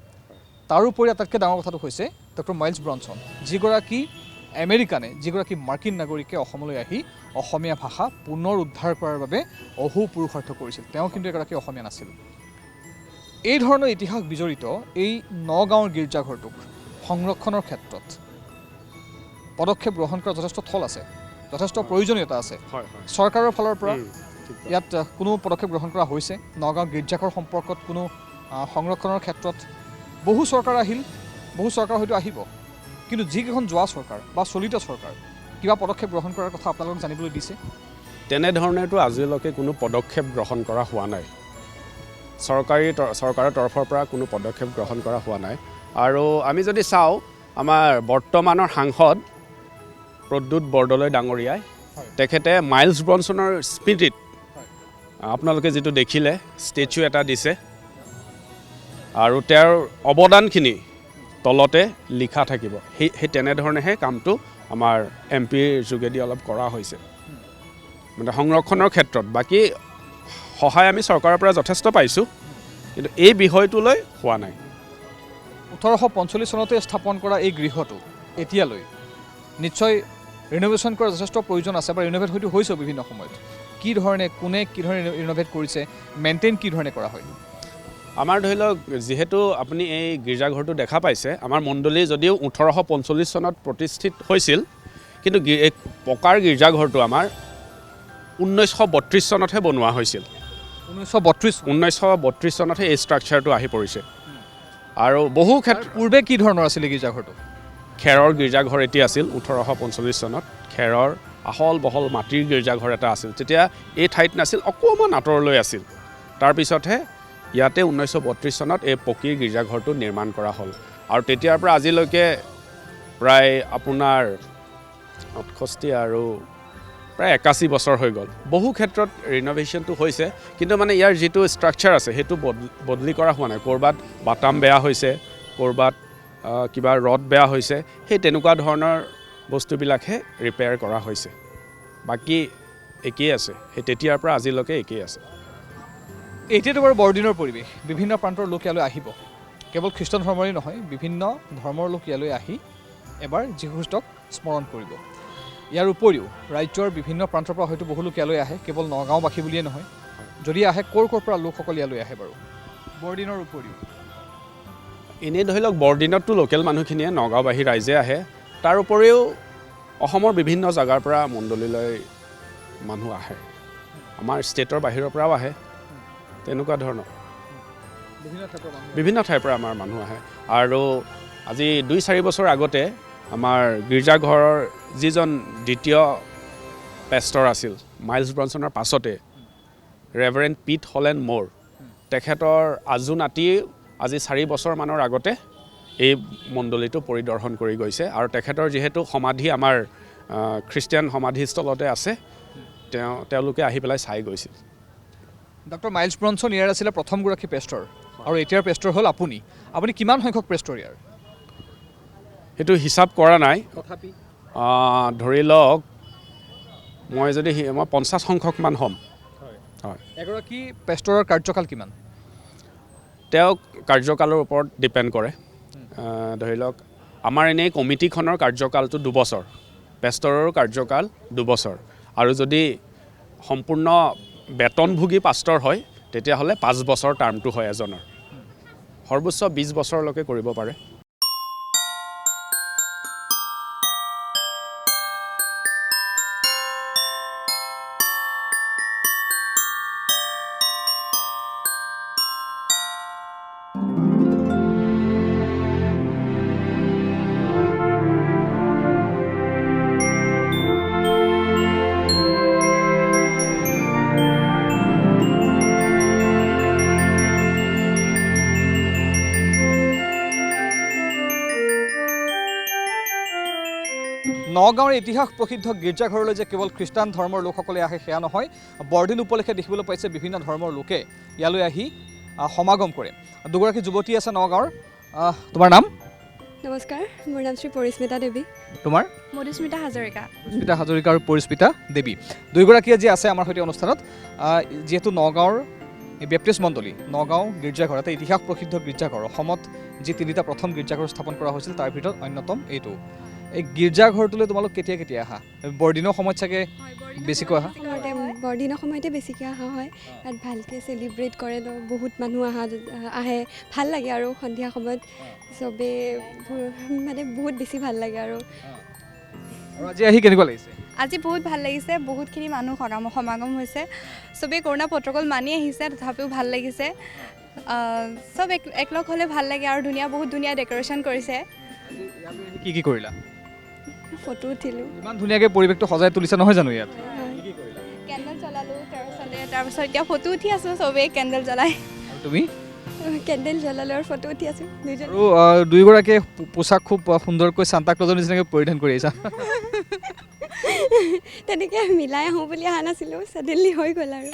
তাৰোপৰি আটাইতকৈ ডাঙৰ কথাটো হৈছে ডক্টৰ মাইলছ ব্ৰনছন, যিগৰাকী আমেৰিকানে, যিগৰাকী মাৰ্কিন নাগৰিকে অসমলৈ আহি অসমীয়া ভাষা পুনৰ উদ্ধাৰ কৰাৰ বাবে অহোপুৰুষাৰ্থ কৰিছিল। তেওঁ কিন্তু এগৰাকী অসমীয়া নাছিল। এই ধৰণৰ ইতিহাস বিজড়িত এই নগাঁৱৰ গীৰ্জাঘৰটোক সংৰক্ষণৰ ক্ষেত্ৰত পদক্ষেপ গ্ৰহণ কৰা যথেষ্ট থল আছে, যথেষ্ট প্ৰয়োজনীয়তা আছে। চৰকাৰৰ ফালৰ পৰা ইয়াত কোনো পদক্ষেপ গ্ৰহণ কৰা হৈছে? নগাঁও গীৰ্জাঘৰ সম্পৰ্কত কোনো সংৰক্ষণৰ ক্ষেত্ৰত বহু চৰকাৰ আহিল, বহু চৰকাৰ হয়তো আহিব, কিন্তু যিকেইখন যোৱা চৰকাৰ বা চলিত চৰকাৰ কিবা পদক্ষেপ গ্ৰহণ কৰাৰ কথা আপোনালোকক জানিবলৈ দিছে? তেনেধৰণেতো আজিলৈকে কোনো পদক্ষেপ গ্ৰহণ কৰা হোৱা নাই। চৰকাৰৰ তৰফৰ পৰা কোনো পদক্ষেপ গ্ৰহণ কৰা হোৱা নাই। আৰু আমি যদি চাওঁ, আমাৰ বৰ্তমানৰ সাংসদ প্ৰদ্যুৎ বৰদলৈ ডাঙৰীয়াই তেখেতে মাইলছ ব্ৰনছনৰ স্মৃতিত আপোনালোকে যিটো দেখিলে ষ্টেচু এটা দিছে আৰু তেওঁৰ অৱদানখিনি তলতে লিখা থাকিব। সেই তেনেধৰণেহে কামটো আমাৰ MPৰ যোগেদি অলপ কৰা হৈছে, মানে সংৰক্ষণৰ ক্ষেত্ৰত। বাকী সহায় আমি চৰকাৰৰ পৰা যথেষ্ট পাইছোঁ, কিন্তু এই বিষয়টোলৈ হোৱা নাই। 1845 চনতে স্থাপন কৰা এই গৃহটো এতিয়ালৈ নিশ্চয় ৰিন'ভেশ্যন কৰাৰ যথেষ্ট প্ৰয়োজন আছে, বা ৰিন'ভেট হয়তো হৈছে বিভিন্ন সময়ত। কি ধৰণে, কোনে কি ধৰণে ৰিন'ভেট কৰিছে, মেইনটেইন কি ধৰণে কৰা হয়? আমাৰ ধৰি লওক, যিহেতু আপুনি এই গীৰ্জাঘৰটো দেখা পাইছে, আমাৰ মণ্ডলী যদিও 1845 চনত প্ৰতিষ্ঠিত হৈছিল, কিন্তু এই পকাৰ গীৰ্জাঘৰটো আমাৰ 1932 চনতহে বনোৱা হৈছিল। 1932 চনতহে এই ষ্ট্ৰাকচাৰটো আহি পৰিছে। আৰু বহু ক্ষেত্ৰত পূৰ্বে কি ধৰণৰ আছিলে গীৰ্জাঘৰটো? খেৰৰ গীৰ্জাঘৰ এটি আছিল 1845 চনত। খেৰৰ আহল বহল মাটিৰ গীৰ্জাঘৰ এটা আছিল। তেতিয়া এই ঠাইত নাছিল, অকণমান আঁতৰলৈ আছিল। তাৰপিছতহে ইয়াতে 1932 চনত এই পকীৰ গীৰ্জাঘৰটো নিৰ্মাণ কৰা হ'ল। আৰু তেতিয়াৰ পৰা আজিলৈকে প্ৰায় আপোনাৰ 68 আৰু প্ৰায় 81 বছৰ হৈ গ'ল। বহু ক্ষেত্ৰত ৰিন'ভেশ্যনটো হৈছে, কিন্তু মানে ইয়াৰ যিটো ষ্ট্ৰাকচাৰ আছে সেইটো বদলি কৰা হোৱা নাই। ক'ৰবাত বাটাম বেয়া হৈছে, ক'ৰবাত কিবা ৰড বেয়া হৈছে, সেই তেনেকুৱা ধৰণৰ বস্তুবিলাকহে ৰিপেয়াৰ কৰা হৈছে। বাকী একেই আছে, সেই তেতিয়াৰ পৰা আজিলৈকে একেই আছে। এতিয়াতো বাৰু বৰদিনৰ পৰিৱেশ, বিভিন্ন প্ৰান্তৰ লোক ইয়ালৈ আহিব। কেৱল খ্ৰীষ্টান ধৰ্মৰেই নহয়, বিভিন্ন ধৰ্মৰ লোক ইয়ালৈ আহি এবাৰ যীশুখ্ৰীষ্টক স্মৰণ কৰিব। ইয়াৰ উপৰিও ৰাজ্যৰ বিভিন্ন প্ৰান্তৰ পৰা হয়তো বহু লোক ইয়ালৈ আহে, কেৱল নগাঁওবাসী বুলিয়ে নহয়। যদি আহে, ক'ৰ পৰা লোকসকল ইয়ালৈ আহে বাৰু বৰদিনৰ উপৰিও? এনেই ধৰি লওক, বৰদিনততো লোকেল মানুহখিনিয়ে, নগাঁওবাসী ৰাইজে আহে। তাৰ উপৰিও অসমৰ বিভিন্ন জেগাৰ পৰা মণ্ডলীলৈ মানুহ আহে, আমাৰ ষ্টেটৰ বাহিৰৰ পৰাও আহে। তেনেকুৱা ধৰণৰ বিভিন্ন ঠাইৰ পৰা আমাৰ মানুহ আহে। আৰু আজি 2-4 বছৰ আগতে আমাৰ গীৰ্জাঘৰৰ যিজন দ্বিতীয় পেষ্টৰ আছিল, মাইলছ ব্ৰনছনৰ পাছতে ৰেভাৰেণ্ড পিট হলেণ্ড মোৰ, তেখেতৰ আজু নাতি আজি 4 বছৰমানৰ আগতে এই মণ্ডলীটো পৰিদৰ্শন কৰি গৈছে আৰু তেখেতৰ যিহেতু সমাধি আমাৰ খ্ৰীষ্টিয়ান সমাধিস্থলতে আছে তেওঁলোকে আহি পেলাই চাই গৈছিল ডক্টৰ মাইলছ ব্ৰনছন ইয়াৰ আছিলে প্ৰথমগৰাকী পেষ্টৰ আৰু এতিয়াৰ পেষ্টৰ হ'ল আপুনি কিমান সংখ্যক পেষ্টৰ ইয়াৰ সেইটো হিচাপ কৰা নাই তথাপি ধৰি লওক মই 50 সংখ্যকমান হ'ম হয় এগৰাকী পেষ্টৰৰ কাৰ্যকাল কিমান তেওঁ কাৰ্যকালৰ ওপৰত ডিপেণ্ড কৰে ধৰি লওক আমাৰ এনেই কমিটিখনৰ কাৰ্যকালটো 2 বছৰ পেষ্টৰৰ কাৰ্যকাল 2 বছৰ আৰু যদি সম্পূৰ্ণ বেতনভোগী পাষ্টৰ হয় তেতিয়াহ'লে 5 বছৰ টাৰ্মটো হয় এজনৰ সৰ্বোচ্চ 20 বছৰলৈকে কৰিব পাৰে নগাঁৱৰ ইতিহাস প্ৰসিদ্ধ গীৰ্জাঘৰলৈ যে কেৱল খ্ৰীষ্টান ধৰ্মৰ লোকসকলে আহে সেয়া নহয় বৰদিন উপলক্ষে দেখিবলৈ পাইছে বিভিন্ন ধৰ্মৰ লোকে ইয়ালৈ আহি সমাগম কৰে দুগৰাকী যুৱতী আছে নগাঁৱৰ তোমাৰ নাম নমস্কাৰ মোৰ নাম শ্ৰী পৰিস্মিতা দেৱী তোমাৰ মধুস্মিতা হাজৰিকা আৰু পৰিস্মিতা দেৱী দুয়োগৰাকী আজি আছে আমাৰ সৈতে অনুষ্ঠানত যিহেতু নগাঁৱৰ বেপ্টিষ্ট মণ্ডলী নগাঁও গীৰ্জাঘৰ এটা ইতিহাস প্ৰসিদ্ধ গীৰ্জাঘৰ অসমত যি 3টা প্ৰথম গীৰ্জাঘৰ স্থাপন কৰা হৈছিল তাৰ ভিতৰত অন্যতম এইটো এই গীৰ্জাঘৰটোলৈ তোমালোক কেতিয়া আহা বৰদিনৰ সময়ত চাগে বেছিকৈ আহা বৰদিনৰ সময়তে বেছিকৈ অহা হয় ইয়াত ভালকৈ চেলিব্ৰেট কৰে বহুত মানুহ আহে ভাল লাগে আৰু সন্ধিয়া সময়ত চবেই মানে বহুত বেছি ভাল লাগে আৰু আজি আহি কেনেকুৱা লাগিছে আজি বহুত ভাল লাগিছে বহুতখিনি মানুহ সমাগম হৈছে চবেই কৰোণা প্ৰট'কল মানি আহিছে তথাপিও ভাল লাগিছে চব একলগ হ'লে ভাল লাগে আৰু বহুত ধুনীয়া ডেক'ৰেশ্যন কৰিছে কি কৰিলা ফটো উঠিলোঁ ইমান ধুনীয়াকৈ পৰিৱেশটো সজাই তুলিছে নহয় জানো ইয়াত কেণ্ডেল জ্বলালোঁ তাৰপিছত এতিয়া ফটো উঠি আছোঁ চবেই কেণ্ডেল জ্বলাই তুমি কেণ্ডেল জ্বলালোঁ আৰু ফটো উঠি আছোঁ আৰু দুয়োগৰাকীয়ে পোচাক খুব সুন্দৰকৈ সান্তা ক্লজৰ নিচিনাকৈ পৰিধান কৰি আহিছা তেনেকৈ মিলাই আহোঁ বুলি অহা নাছিলোঁ ছাডেনলি হৈ গ'ল আৰু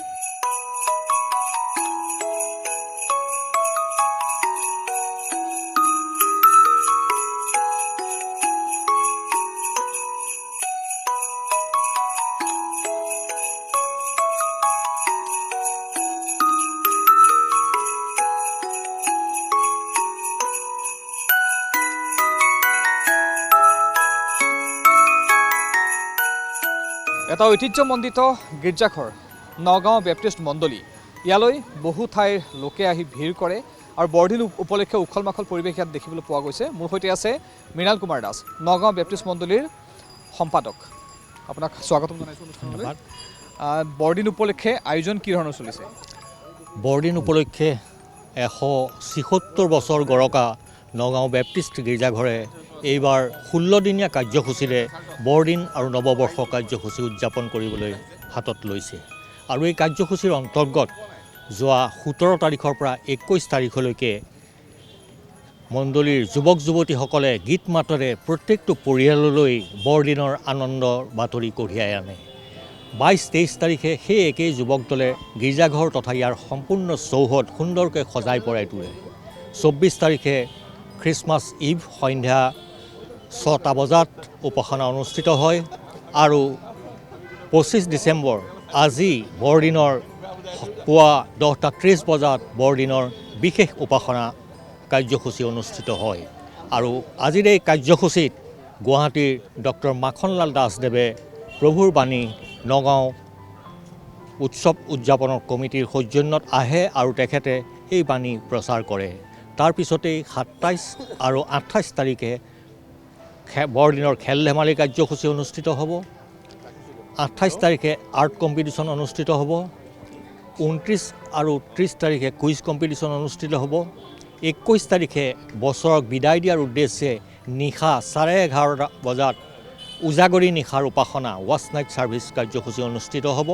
এটা ঐতিহ্যমণ্ডিত গীৰ্জাঘৰ নগাঁও বেপ্টিষ্ট মণ্ডলী ইয়ালৈ বহু ঠাইৰ লোকে আহি ভিৰ কৰে আৰু বৰদিন উপলক্ষে উখল মাখল পৰিৱেশ ইয়াত দেখিবলৈ পোৱা গৈছে মোৰ সৈতে আছে মৃণাল কুমাৰ দাস নগাঁও বেপ্টিষ্ট মণ্ডলীৰ সম্পাদক আপোনাক স্বাগতম জনাইছোঁ অনুষ্ঠানলৈ বৰদিন উপলক্ষে আয়োজন কি ধৰণৰ চলিছে বৰদিন উপলক্ষে 176 বছৰ গৰকা নগাঁও বেপ্টিষ্ট গীৰ্জাঘৰে এইবাৰ 16 দিনীয়া কাৰ্যসূচীৰে বৰদিন আৰু নৱবৰ্ষ কাৰ্যসূচী উদযাপন কৰিবলৈ হাতত লৈছে আৰু এই কাৰ্যসূচীৰ অন্তৰ্গত যোৱা 17 তাৰিখৰ পৰা 21 তাৰিখলৈকে মণ্ডলীৰ যুৱক যুৱতীসকলে গীত মাতেৰে প্ৰত্যেকটো পৰিয়াললৈ বৰদিনৰ আনন্দৰ বাতৰি কঢ়িয়াই আনে 22-23 তাৰিখে সেই একেই যুৱক দলে গীৰ্জাঘৰ তথা ইয়াৰ সম্পূৰ্ণ চৌহদ সুন্দৰকৈ সজাই পৰাই তোলে 24 তাৰিখে খ্ৰীষ্টমাছ ইভ সন্ধ্যা 6টা বজাত উপাসনা অনুষ্ঠিত হয় আৰু 25 ডিচেম্বৰ আজি বৰদিনৰ পুৱা 10:30 বজাত বৰদিনৰ বিশেষ উপাসনা কাৰ্যসূচী অনুষ্ঠিত হয় আৰু আজিৰ এই কাৰ্যসূচীত গুৱাহাটীৰ ডক্টৰ মাখনলাল দাসদেৱে প্ৰভুৰ বাণী নগাঁও উৎসৱ উদযাপনৰ কমিটিৰ সৌজন্যত আহে আৰু তেখেতে এই বাণী প্ৰচাৰ কৰে তাৰ পিছতেই 27 আৰু 28 তাৰিখে বৰদিনৰ খেল ধেমালি কাৰ্যসূচী অনুষ্ঠিত হ'ব 28 তাৰিখে আৰ্ট কম্পিটিশ্যন অনুষ্ঠিত হ'ব 29 আৰু 30 তাৰিখে কুইজ কম্পিটিশ্যন অনুষ্ঠিত হ'ব 21 তাৰিখে বছৰক বিদায় দিয়াৰ উদ্দেশ্যে নিশা 11:30 বজাত উজাগৰি নিশাৰ উপাসনা ৱাচ নাইট ছাৰ্ভিচ কাৰ্যসূচী অনুষ্ঠিত হ'ব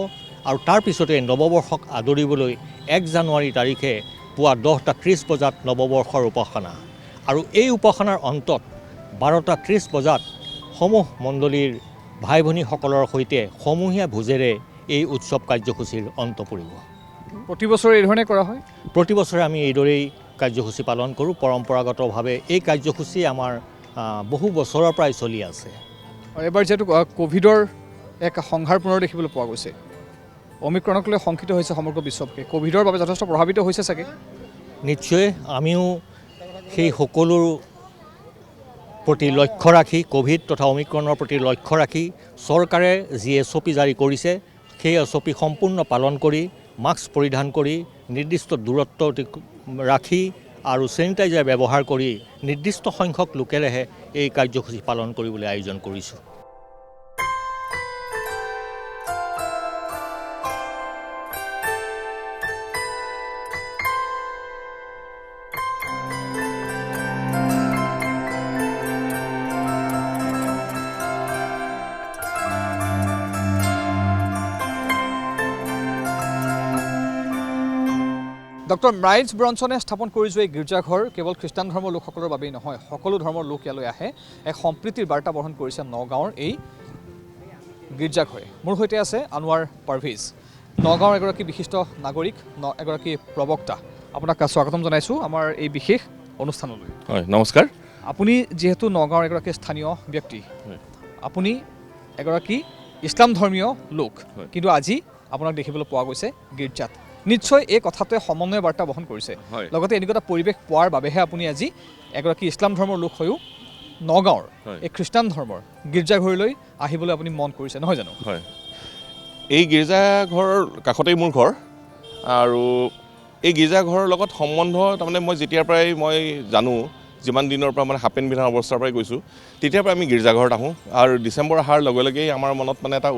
আৰু তাৰ পিছতে নৱবৰ্ষক আদৰিবলৈ 1 জানুৱাৰী তাৰিখে পুৱা 10:30 বজাত নৱবৰ্ষৰ উপাসনা আৰু এই উপাসনাৰ অন্তত 12:30 বজাত সমূহ মণ্ডলীৰ ভাই ভনীসকলৰ সৈতে সমূহীয়া ভোজেৰে এই উৎসৱ কাৰ্যসূচীৰ অন্ত পৰিব। প্ৰতি বছৰে এই ধৰণে কৰা হয়? প্ৰতি বছৰে আমি এইদৰেই কাৰ্যসূচী পালন কৰোঁ। পৰম্পৰাগতভাৱে এই কাৰ্যসূচী আমাৰ বহু বছৰৰ পৰাই চলি আছে। আৰু এবাৰ যিহেতু ক'ভিডৰ এক সংহাৰ পুনৰ দেখিবলৈ পোৱা গৈছে, অমিক্ৰণক লৈ শংকিত হৈছে সমগ্ৰ বিশ্বকে, ক'ভিডৰ বাবে যথেষ্ট প্ৰভাৱিত হৈছে চাগে? নিশ্চয় আমিও সেই সকলোৰ প্ৰতি লক্ষ্য ৰাখি, ক'ভিড তথা অমিক্ৰণৰ প্ৰতি লক্ষ্য ৰাখি চৰকাৰে যি SOP জাৰি কৰিছে সেই SOP সম্পূৰ্ণ পালন কৰি মাস্ক পৰিধান কৰি নিৰ্দিষ্ট দূৰত্ব ৰাখি আৰু চেনিটাইজাৰ ব্যৱহাৰ কৰি নিৰ্দিষ্ট সংখ্যক লোকেৰেহে এই কাৰ্যসূচী পালন কৰিবলৈ আয়োজন কৰিছোঁ। ডক্টৰ মাইলছ ব্ৰনছনে স্থাপন কৰি যোৱা এই গীৰ্জাঘৰ কেৱল খ্ৰীষ্টান ধৰ্মৰ লোকসকলৰ বাবেই নহয়, সকলো ধৰ্মৰ লোক ইয়ালৈ আহে। এক সম্প্ৰীতিৰ বাৰ্তা বহন কৰিছে নগাঁৱৰ এই গীৰ্জাঘৰে। মোৰ সৈতে আছে আনোৱাৰ পাৰভেজ, নগাঁৱৰ এগৰাকী বিশিষ্ট নাগৰিক, এগৰাকী প্ৰবক্তা। আপোনাক স্বাগতম জনাইছোঁ আমাৰ এই বিশেষ অনুষ্ঠানলৈ। হয়, নমস্কাৰ। আপুনি যিহেতু নগাঁৱৰ এগৰাকী স্থানীয় ব্যক্তি, আপুনি এগৰাকী ইছলাম ধৰ্মীয় লোক, কিন্তু আজি আপোনাক দেখিবলৈ পোৱা গৈছে গীৰ্জাত। নিশ্চয় এই কথাটোৱে সমন্বয় বাৰ্তা বহন কৰিছে। লগতে এনেকুৱা এটা পৰিৱেশ পোৱাৰ বাবেহে আপুনি আজি এগৰাকী ইছলাম ধৰ্মৰ লোক হৈও নগাঁৱৰ এই খ্ৰীষ্টান ধৰ্মৰ গীৰ্জাঘৰলৈ আহিবলৈ আপুনি মন কৰিছে, নহয় জানো? হয়, এই গীৰ্জাঘৰৰ কাষতেই মোৰ ঘৰ আৰু এই গীৰ্জাঘৰৰ লগত সম্বন্ধ তাৰমানে মই যেতিয়াৰ পৰাই মই জানো, যিমান দিনৰ পৰা মানে হাফ পেণ্ট পিন্ধা অৱস্থাৰ পৰাই গৈছোঁ, তেতিয়াৰ পৰা আমি গীৰ্জাঘৰত আহোঁ। আৰু ডিচেম্বৰ অহাৰ লগে লগেই আমাৰ মনত মানে এটা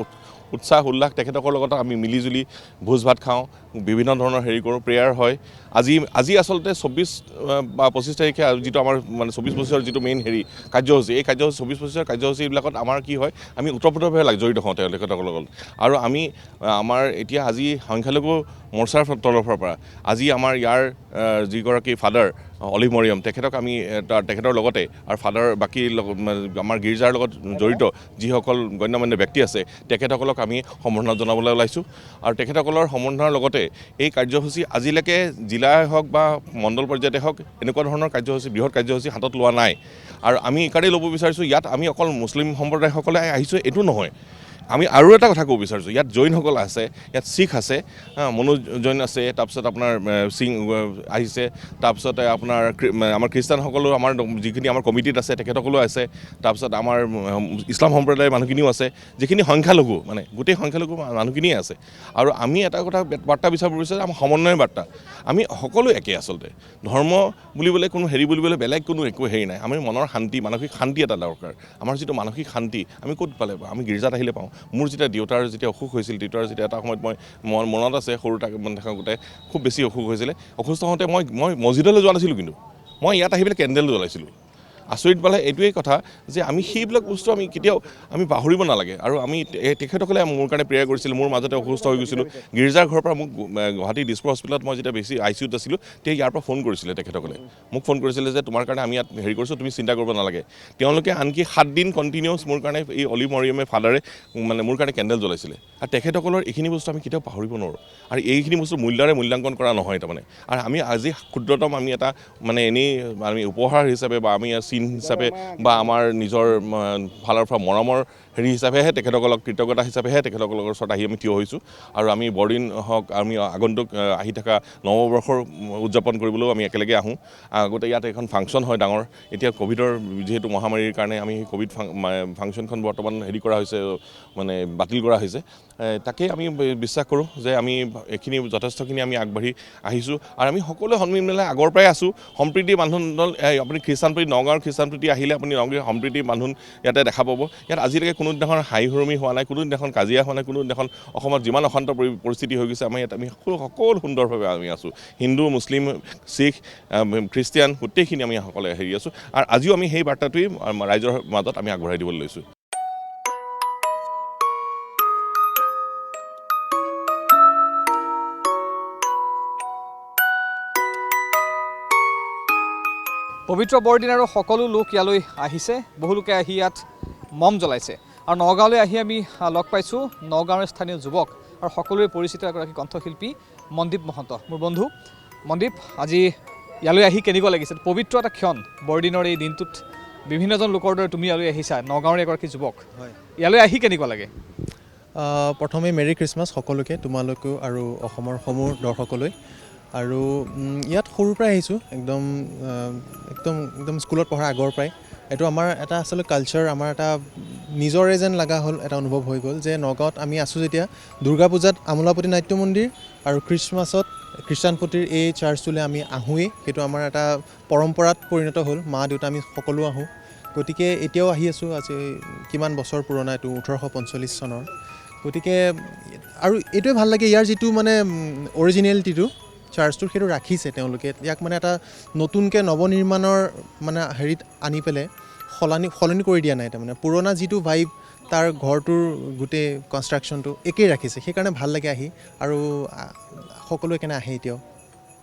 উৎসাহ উল্লাস, তেখেতসকলৰ লগত আমি মিলিজুলি ভোজ ভাত খাওঁ, বিভিন্ন ধৰণৰ হেৰি কৰোঁ, প্ৰেয়াৰ হয়। আজি আচলতে 24 বা 25 তাৰিখে যিটো আমাৰ মানে 24-25 যিটো মেইন হেৰি কাৰ্যসূচী, এই কাৰ্যসূচী 24-25 কাৰ্যসূচীবিলাকত আমাৰ কি হয়, আমি ওতঃপ্ৰোতভাৱে জড়িত হওঁ তেখেতসকলৰ লগত। আৰু আমি আমাৰ এতিয়া আজি সংখ্যালঘু মৰ্চাৰ তৰফৰ পৰা আজি আমাৰ ইয়াৰ যিগৰাকী ফাদাৰ অলিভ মৰিয়ম, তেখেতক আমি তেখেতৰ লগতে আৰু ফাদাৰ বাকী আমাৰ গীৰ্জাৰ লগত জড়িত যিসকল গণ্যমান্য ব্যক্তি আছে তেখেতসকলক আমি সম্বৰ্ধনা জনাবলৈ ওলাইছোঁ। আৰু তেখেতসকলৰ সম্বৰ্ধনাৰ লগতে এই কাৰ্যসূচী আজিলৈকে জিলাই হওক বা মণ্ডল পৰ্যায়তে হওক এনেকুৱা ধৰণৰ কাৰ্যসূচী, বৃহৎ কাৰ্যসূচী হাতত লোৱা নাই। আৰু আমি এইকাৰণেই ল'ব বিচাৰিছোঁ, ইয়াত আমি অকল মুছলিম সম্প্ৰদায়সকলে আহিছোঁ এইটো নহয়, আমি আৰু এটা কথা ক'ব বিচাৰিছোঁ, ইয়াত জৈনসকল আছে, ইয়াত শিখ আছে, মনোজ জৈন আছে, তাৰপিছত আপোনাৰ সিং আহিছে, তাৰপিছতে আপোনাৰ আমাৰ খ্ৰীষ্টানসকলো আমাৰ যিখিনি আমাৰ কমিটিত আছে তেখেতসকলো আছে, তাৰপিছত আমাৰ ইছলাম সম্প্ৰদায়ৰ মানুহখিনিও আছে, যিখিনি সংখ্যালঘু মানে গোটেই সংখ্যালঘু মানুহখিনিয়ে আছে। আৰু আমি এটা কথা বাৰ্তা বিচাৰিব বিচাৰিছোঁ, আমাৰ সমন্বয়ৰ বাৰ্তা। আমি সকলো একে আচলতে, ধৰ্ম বুলিবলৈ কোনো হেৰি বুলিবলৈ বেলেগ কোনো একো হেৰি নাই। আমি মনৰ শান্তি, মানসিক শান্তি এটা দৰকাৰ। আমাৰ যিটো মানসিক শান্তি আমি ক'ত পালে পাওঁ? আমি গীৰ্জাত আহিলে পাওঁ। মোৰ যেতিয়া দেউতাৰ যেতিয়া অসুখ হৈছিল, দেউতাৰ যেতিয়া এটা সময়ত মই মনত আছে সৰু থাকোঁতে খুব বেছি অসুখ হৈছিলে, অসুস্থ হওঁতে মই মছজিদলৈ যোৱা নাছিলোঁ, কিন্তু মই ইয়াত আহি পেলাই কেণ্ডেল জ্বলাইছিলোঁ। আচৰিত পালে এইটোৱেই কথা যে আমি সেইবিলাক বস্তু আমি কেতিয়াও পাহৰিব নালাগে। আৰু আমি তেখেতসকলে মোৰ কাৰণে প্ৰেয়াৰ কৰিছিলোঁ। মোৰ মাজতে অসুস্থ হৈ গৈছিলোঁ, গীৰ্জাৰ ঘৰৰ পৰা মোক গুৱাহাটী দিছপুৰ হস্পিটেলত মই যেতিয়া বেছি ICUত আছিলোঁ, তেতিয়া ইয়াৰ পৰা ফোন কৰিছিলে তেখেতসকলে, মোক ফোন কৰিছিলে যে তোমাৰ কাৰণে আমি ইয়াত হেৰি কৰিছোঁ, তুমি চিন্তা কৰিব নালাগে। তেওঁলোকে আনকি 7 দিন কণ্টিনিউছ মোৰ কাৰণে এই অলিভ মৰিয়মে ফাদাৰে মানে মোৰ কাৰণে কেণ্ডেল জ্বলাইছিলে। আৰু তেখেতসকলৰ এইখিনি বস্তু আমি কেতিয়াও পাহৰিব নোৱাৰোঁ। আৰু এইখিনি বস্তু মূল্যাংকন কৰা নহয় তাৰমানে। আৰু আমি আজি ক্ষুদ্ৰতম আমি এটা মানে এনেই আমি উপহাৰ হিচাপে বা আমি চিন হিচাপে বা আমাৰ নিজৰ ফালৰ পৰা মৰমৰ হেৰি হিচাপেহে তেখেতসকলক কৃতজ্ঞতা হিচাপেহে তেখেতসকলৰ ওচৰত আহি আমি থিয় হৈছোঁ। আৰু আমি বৰদিন হওক, আমি আগন্তুক আহি থকা নৱবৰ্ষৰ উদযাপন কৰিবলৈও আমি একেলগে আহোঁ। আগতে ইয়াত এখন ফাংচন হয় ডাঙৰ, এতিয়া ক'ভিডৰ যিহেতু মহামাৰীৰ কাৰণে আমি সেই ক'ভিড ফাংচনখন বৰ্তমান হেৰি কৰা হৈছে, মানে বাতিল কৰা হৈছে। তাকেই আমি বিশ্বাস কৰোঁ যে আমি এইখিনি যথেষ্টখিনি আমি আগবাঢ়ি আহিছোঁ। আৰু আমি সকলোৱে সন্মিল মিলাই আগৰ পৰাই আছোঁ। সম্প্ৰীতি বান্ধোন আপুনি খ্ৰীষ্টানপ্ৰীতি, নগাঁৱৰ খ্ৰীষ্টানপ্ৰীতি আহিলে আপুনি নগাঁৱৰ সম্প্ৰীতি বান্ধোন ইয়াতে দেখা পাব। ইয়াত আজিলৈকে কোনো দিনাখন হাই হুৰুমি হোৱা নাই, কোনো দিনাখন কাজিয়া হোৱা নাই, কোনো দিনাখন অসমত যিমান অশান্ত পৰিস্থিতি হৈ গৈছে, আমাৰ ইয়াত আমি সকলো সুন্দৰভাৱে আমি আছোঁ। হিন্দু, মুছলিম, শিখ, খ্ৰীষ্টিয়ান গোটেইখিনি আমি সকলোৱে হেৰি আছোঁ। আৰু আজিও আমি সেই বাৰ্তাটোৱেই ৰাইজৰ মাজত আমি আগবঢ়াই দিবলৈ লৈছোঁ। পবিত্ৰ বৰদিন আৰু সকলো লোক ইয়ালৈ আহিছে বহু লোকে আহি ইয়াত মম জ্বলাইছে আৰু নগাঁৱলৈ আহি আমি লগ পাইছোঁ নগাঁৱৰ স্থানীয় যুৱক আৰু সকলোৰে পৰিচিত এগৰাকী কণ্ঠশিল্পী মনদীপ মহন্ত মোৰ বন্ধু মনদীপ আজি ইয়ালৈ আহি কেনেকুৱা লাগিছে পবিত্ৰ এটা ক্ষণ বৰদিনৰ এই দিনটোত বিভিন্নজন লোকৰ দৰে তুমি ইয়ালৈ আহিছা নগাঁৱৰ এগৰাকী যুৱক হয় ইয়ালৈ আহি কেনেকুৱা লাগে প্ৰথমে মেৰি ক্ৰিছমাছ সকলোকে তোমালোকেও আৰু অসমৰ সমূহ দৰ্শকলৈ আৰু ইয়াত সৰুৰ পৰাই আহিছোঁ একদম একদম একদম স্কুলত পঢ়াৰ আগৰ পৰাই এইটো আমাৰ এটা আচলতে কালচাৰ আমাৰ এটা নিজৰে যেন লগা হ'ল এটা অনুভৱ হৈ গ'ল যে নগাঁৱত আমি আছোঁ যেতিয়া দুৰ্গা পূজাত আমোলাপতি নাট্য মন্দিৰ আৰু খ্ৰীষ্টমাছত খ্ৰীষ্টানপতিৰ এই চাৰ্চটোলৈ আমি আহোঁৱেই সেইটো আমাৰ এটা পৰম্পৰাত পৰিণত হ'ল মা দেউতা আমি সকলো আহোঁ গতিকে এতিয়াও আহি আছোঁ আজি কিমান বছৰ পুৰণা এইটো 1845 চনৰ গতিকে আৰু এইটোৱে ভাল লাগে ইয়াৰ যিটো মানে অৰিজিনেলিটিটো চাৰ্চটোৰ সেইটো ৰাখিছে তেওঁলোকে ইয়াক মানে এটা নতুনকৈ নৱনিৰ্মাণৰ মানে হেৰিত আনি পেলাই সলনি কৰি দিয়া নাই তাৰমানে পুৰণা যিটো ভাইব তাৰ ঘৰটোৰ গোটেই কনষ্ট্ৰাকশ্যনটো একেই ৰাখিছে সেইকাৰণে ভাল লাগে আহি আৰু সকলোৱে কেনে আহে এতিয়াও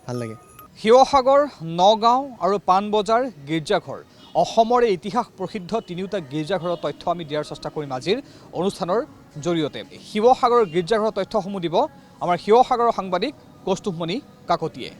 ভাল লাগে শিৱসাগৰ নগাঁও আৰু পাণবজাৰ গীৰ্জাঘৰ অসমৰ ইতিহাস প্ৰসিদ্ধ তিনিওটা গীৰ্জাঘৰৰ তথ্য আমি দিয়াৰ চেষ্টা কৰিম আজিৰ অনুষ্ঠানৰ জৰিয়তে শিৱসাগৰৰ গীৰ্জাঘৰৰ তথ্যসমূহ দিব আমাৰ শিৱসাগৰৰ সাংবাদিক কৌস্তুভমণি কাকতিয়ে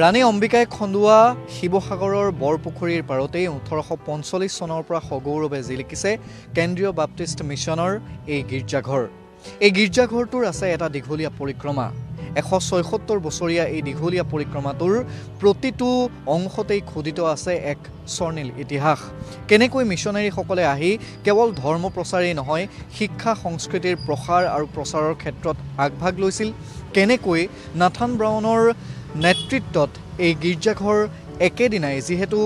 ৰাণী অম্বিকাই খন্দোৱা শিৱসাগৰৰ বৰপুখুৰীৰ পাৰতেই 1845 চনৰ পৰা সগৌৰৱে জিলিকিছে কেন্দ্ৰীয় বাপ্টিষ্ট মিছনৰ এই গীৰ্জাঘৰ এই গীৰ্জাঘৰটোৰ আছে এটা দীঘলীয়া পৰিক্ৰমা 176 বছৰীয়া এই দীঘলীয়া পৰিক্ৰমাটোৰ প্ৰতিটো অংশতেই খোদিত আছে এক স্বৰ্ণীল ইতিহাস কেনেকৈ মিছনেৰীসকলে আহি কেৱল ধৰ্ম প্ৰচাৰেই নহয় শিক্ষা সংস্কৃতিৰ প্ৰসাৰ আৰু প্ৰচাৰৰ ক্ষেত্ৰত আগভাগ লৈছিল কেনেকৈ নাথান ব্ৰাউনৰ নেতৃত্বত এই গীৰ্জাঘৰ একেদিনাই যিহেতু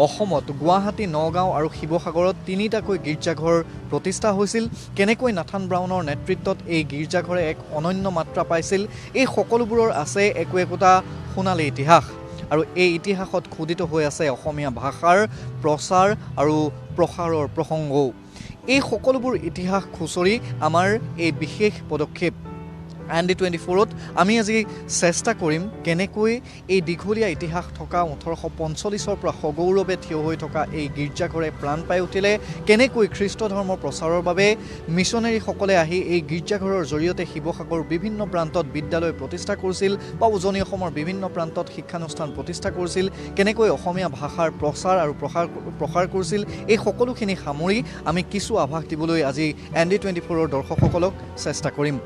অসমত গুৱাহাটী নগাঁও আৰু শিৱসাগৰত তিনিটাকৈ গীৰ্জাঘৰ প্ৰতিষ্ঠা হৈছিল কেনেকৈ নাথান ব্ৰাউনৰ নেতৃত্বত এই গীৰ্জাঘৰে এক অনন্য মাত্ৰা পাইছিল এই সকলোবোৰৰ আছে একোটা সোণালী ইতিহাস আৰু এই ইতিহাসত খোদিত হৈ আছে অসমীয়া ভাষাৰ প্ৰচাৰ আৰু প্ৰসাৰৰ প্ৰসংগও এই সকলোবোৰ ইতিহাস খুচৰি আমাৰ এই বিশেষ পদক্ষেপ ND24ত আমি আজি চেষ্টা কৰিম কেনেকৈ এই দীঘলীয়া ইতিহাস থকা 1845ৰ পৰা সগৌৰৱে থিয় হৈ থকা এই গীৰ্জাঘৰে প্ৰাণ পাই উঠিলে কেনেকৈ খ্ৰীষ্ট ধৰ্মৰ প্ৰচাৰৰ বাবে মিছনেৰীসকলে আহি এই গীৰ্জাঘৰৰ জৰিয়তে শিৱসাগৰৰ বিভিন্ন প্ৰান্তত বিদ্যালয় প্ৰতিষ্ঠা কৰিছিল বা উজনি অসমৰ বিভিন্ন প্ৰান্তত শিক্ষানুষ্ঠান প্ৰতিষ্ঠা কৰিছিল কেনেকৈ অসমীয়া ভাষাৰ প্ৰচাৰ আৰু প্ৰসাৰ কৰিছিল এই সকলোখিনি সামৰি আমি কিছু আভাস দিবলৈ আজি ND24ৰ দৰ্শকসকলক চেষ্টা কৰিম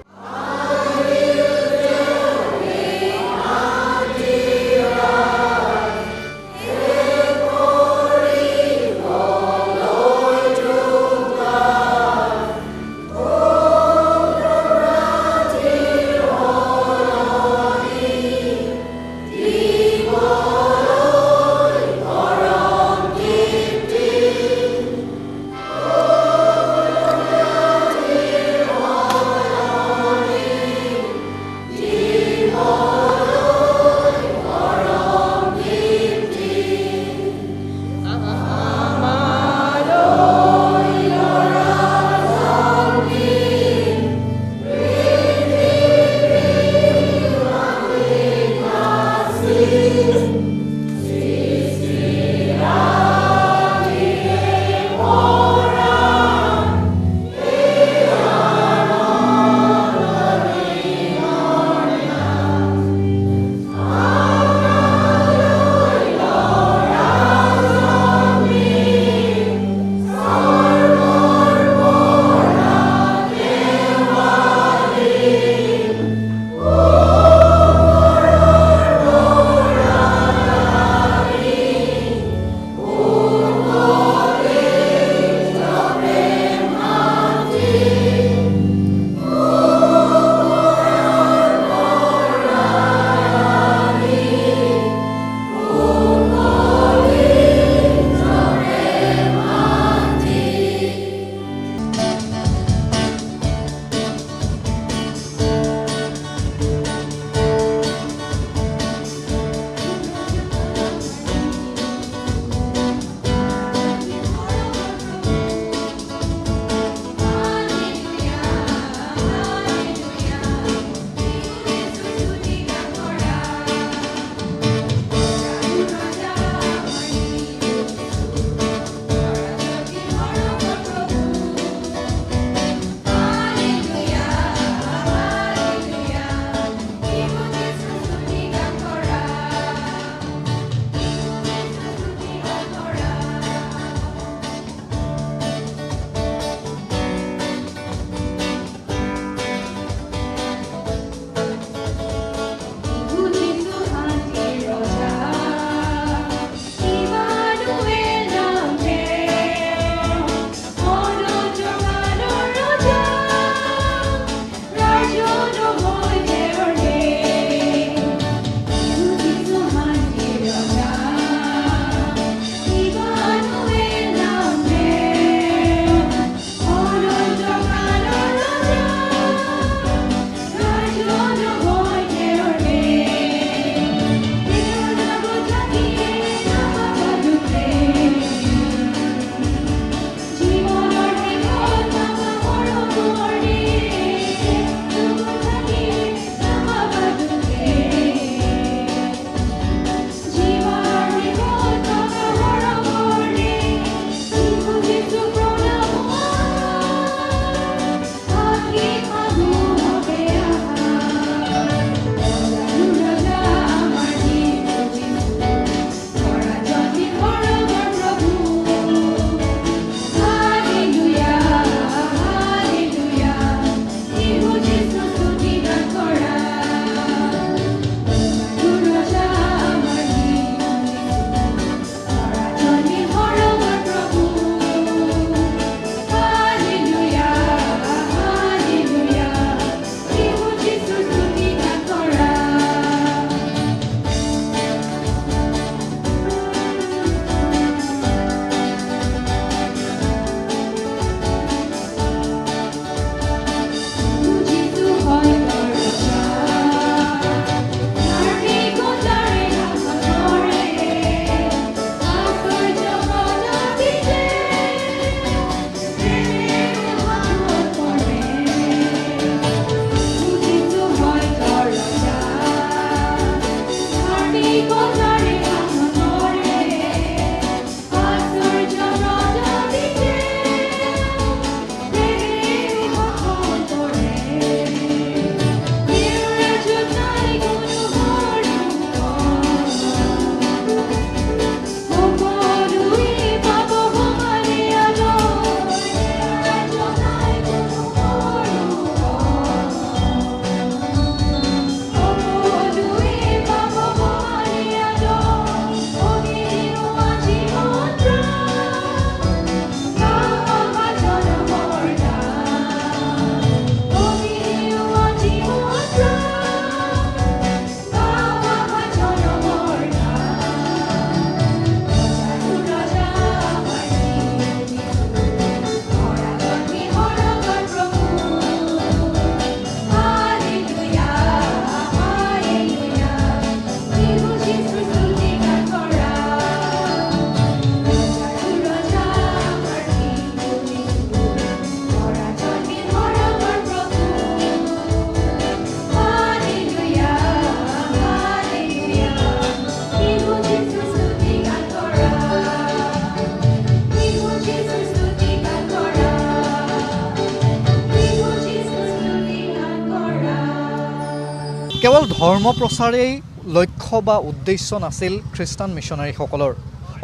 কেৱল ধৰ্ম প্ৰচাৰেই লক্ষ্য বা উদ্দেশ্য নাছিল খ্ৰীষ্টান মিছনাৰীসকলৰ।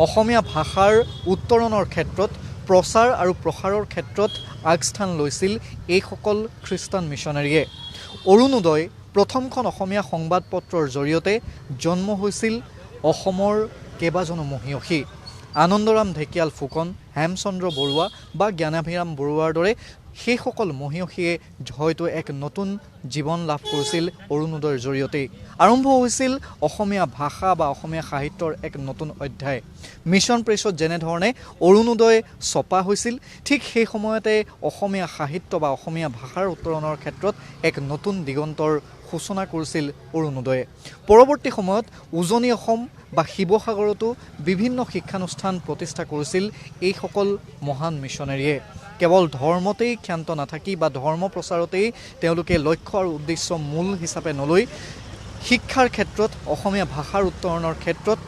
অসমীয়া ভাষাৰ উত্তৰণৰ ক্ষেত্ৰত প্ৰচাৰ আৰু প্ৰসাৰৰ ক্ষেত্ৰত আগস্থান লৈছিল এইসকল খ্ৰীষ্টান মিছনাৰীয়ে। অৰুণোদয় প্ৰথমখন অসমীয়া সংবাদপত্ৰৰ জৰিয়তে জন্ম হৈছিল অসমৰ কেইবাজনো মহীয়সী। আনন্দৰাম ঢেকিয়াল ফুকন, হেমচন্দ্ৰ বৰুৱা বা জ্ঞানাভিৰাম বৰুৱাৰ দৰে সেইসকল মহীয়সীয়ে হয়তো এক নতুন জীৱন লাভ কৰিছিল অৰুণোদয়ৰ জৰিয়তেই। আৰম্ভ হৈছিল অসমীয়া ভাষা বা অসমীয়া সাহিত্যৰ এক নতুন অধ্যায়। মিছন প্ৰেছত যেনেধৰণে অৰুণোদয় ছপা হৈছিল, ঠিক সেই সময়তে অসমীয়া সাহিত্য বা অসমীয়া ভাষাৰ উত্তৰণৰ ক্ষেত্ৰত এক নতুন দিগন্তৰ সূচনা কৰিছিল অৰুণোদয়ে। পৰৱৰ্তী সময়ত উজনি অসম বা শিৱসাগৰতো বিভিন্ন শিক্ষানুষ্ঠান প্ৰতিষ্ঠা কৰিছিল এইসকল মহান মিছনাৰীয়ে। কেৱল ধৰ্মতেই ক্ষান্ত নাথাকি বা ধৰ্ম প্ৰচাৰতেই তেওঁলোকে লক্ষ্য আৰু উদ্দেশ্য মূল হিচাপে নলৈ শিক্ষাৰ ক্ষেত্ৰত, অসমীয়া ভাষাৰ উত্তৰণৰ ক্ষেত্ৰত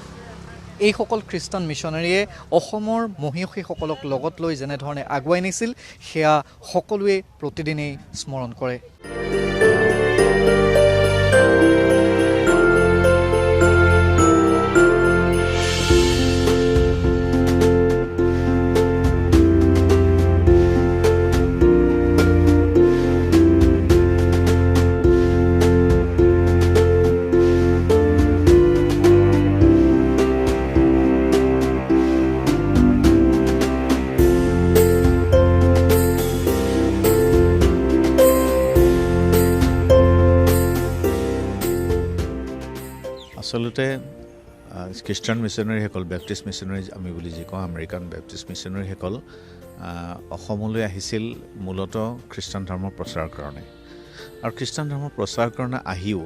এইসকল খ্ৰীষ্টান মিছনাৰীয়ে অসমৰ মহীয়সীসকলক লগত লৈ যেনেধৰণে আগুৱাই নিছিল, সেয়া সকলোৱে প্ৰতিদিনেই স্মৰণ কৰে। আচলতে খ্ৰীষ্টান মিছনাৰীসকল, বেপ্টিষ্ট মিছনাৰী আমি বুলি যি কওঁ, আমেৰিকান বেপ্টিষ্ট মিছনাৰীসকল অসমলৈ আহিছিল মূলতঃ খ্ৰীষ্টান ধৰ্মৰ প্ৰচাৰৰ কাৰণে। আৰু খ্ৰীষ্টান ধৰ্মৰ প্ৰচাৰৰ কাৰণে আহিও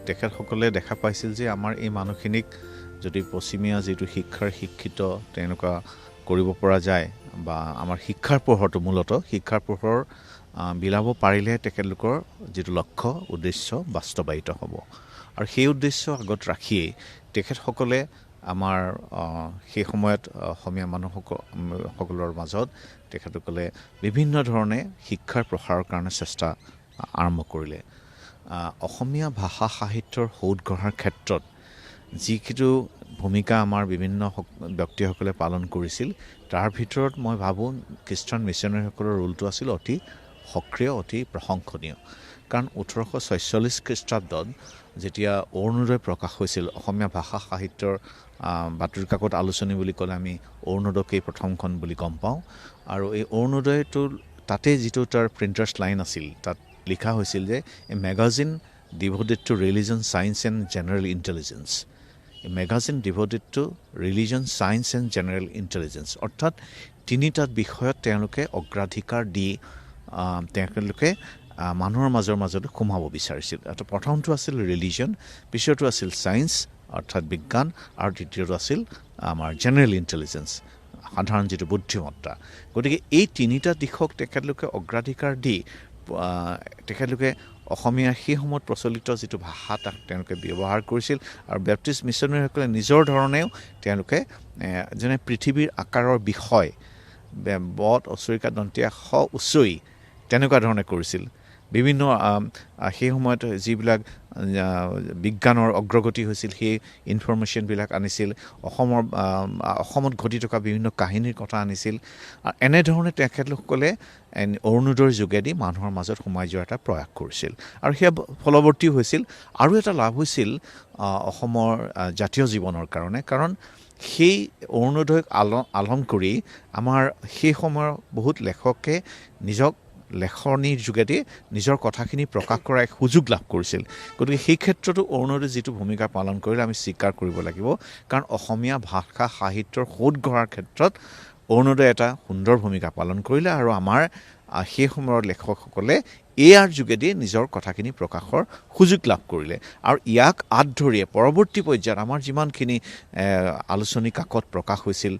তেখেতসকলে দেখা পাইছিল যে আমাৰ এই মানুহখিনিক যদি পশ্চিমীয়া যিটো শিক্ষিত তেনেকুৱা কৰিব পৰা যায়, বা আমাৰ শিক্ষাৰ পোহৰটো মূলতঃ শিক্ষাৰ পোহৰ বিলাব পাৰিলেহে তেখেতলোকৰ যিটো লক্ষ্য উদ্দেশ্য বাস্তৱায়িত হ'ব। আৰু সেই উদ্দেশ্য আগত ৰাখিয়েই তেখেতসকলে আমাৰ সেই সময়ত অসমীয়া মানুহসকলৰ মাজত তেখেতসকলে বিভিন্ন ধৰণে শিক্ষাৰ প্ৰসাৰৰ কাৰণে চেষ্টা আৰম্ভ কৰিলে। অসমীয়া ভাষা সাহিত্যৰ সৌধ গঢ়াৰ ক্ষেত্ৰত যিটো ভূমিকা আমাৰ বিভিন্ন ব্যক্তিসকলে পালন কৰিছিল, তাৰ ভিতৰত মই ভাবোঁ খ্ৰীষ্টান মিছনাৰীসকলৰ ৰোলটো আছিল অতি সক্ৰিয়, অতি প্ৰশংসনীয়। কাৰণ 1846 খ্ৰীষ্টাব্দত যেতিয়া অৰুণোদয় প্ৰকাশ হৈছিল, অসমীয়া ভাষা সাহিত্যৰ বাতৰি কাকত আলোচনী বুলি ক'লে আমি অৰুণোদয়কেই প্ৰথমখন বুলি গম পাওঁ। আৰু এই অৰুণোদয়টোৰ তাতে যিটো তাৰ প্ৰিণ্টাৰ্ছ লাইন আছিল, তাত লিখা হৈছিল যে a magazine devoted to religion, science and general intelligence. A magazine devoted to religion, science and general intelligence, অৰ্থাৎ তিনিটা বিষয়ত তেওঁলোকে অগ্ৰাধিকাৰ দি তেওঁলোকে মানুহৰ মাজতে সোমাব বিচাৰিছিল। প্ৰথমটো আছিল ৰিলিজন, পিছৰটো আছিল ছায়েন্স অৰ্থাৎ বিজ্ঞান, আৰু তৃতীয়টো আছিল আমাৰ জেনেৰেল ইণ্টেলিজেঞ্চ, সাধাৰণ যিটো বুদ্ধিমত্তা। গতিকে এই তিনিটা দিশক তেখেতলোকে অগ্ৰাধিকাৰ দি তেখেতলোকে অসমীয়াৰ সেই সময়ত প্ৰচলিত যিটো ভাষা তাক তেওঁলোকে ব্যৱহাৰ কৰিছিল। আৰু বেপ্টিষ্ট মিছনাৰীসকলে নিজৰ ধৰণেও তেওঁলোকে যেনে পৃথিৱীৰ আকাৰৰ বিষয় বট অচৰিকা দন্তীয়া স উচ্চই তেনেকুৱা ধৰণে কৰিছিল। বিভিন্ন সেই সময়ত যিবিলাক বিজ্ঞানৰ অগ্ৰগতি হৈছিল সেই ইনফৰমেশ্যনবিলাক আনিছিল, অসমত ঘটি থকা বিভিন্ন কাহিনীৰ কথা আনিছিল। এনেধৰণে তেখেতসকলে অৰুণোদয়ৰ যোগেদি মানুহৰ মাজত সোমাই যোৱাৰ এটা প্ৰয়াস কৰিছিল, আৰু সেয়া ফলৱৰ্তী হৈছিল। আৰু এটা লাভ হৈছিল অসমৰ জাতীয় জীৱনৰ কাৰণে, কাৰণ সেই অৰুণোদয়ক আলম কৰি আমাৰ সেই সময়ৰ বহুত লেখকে নিজক লেখনিৰ যোগেদি নিজৰ কথাখিনি প্ৰকাশ কৰাৰ এক সুযোগ লাভ কৰিছিল। গতিকে সেই ক্ষেত্ৰতো অৰুণোদয়ে যিটো ভূমিকা পালন কৰিলে আমি স্বীকাৰ কৰিব লাগিব, কাৰণ অসমীয়া ভাষা সাহিত্যৰ সৌধ গঢ়াৰ ক্ষেত্ৰত অৰুণোদয়ে এটা সুন্দৰ ভূমিকা পালন কৰিলে। আৰু আমাৰ সেই সময়ৰ লেখকসকলে ইয়াৰ যোগেদি নিজৰ কথাখিনি প্ৰকাশৰ সুযোগ লাভ কৰিলে। আৰু ইয়াক আঁত ধৰিয়ে পৰৱৰ্তী পৰ্যায়ত আমাৰ যিমানখিনি আলোচনী কাকত প্ৰকাশ হৈছিল,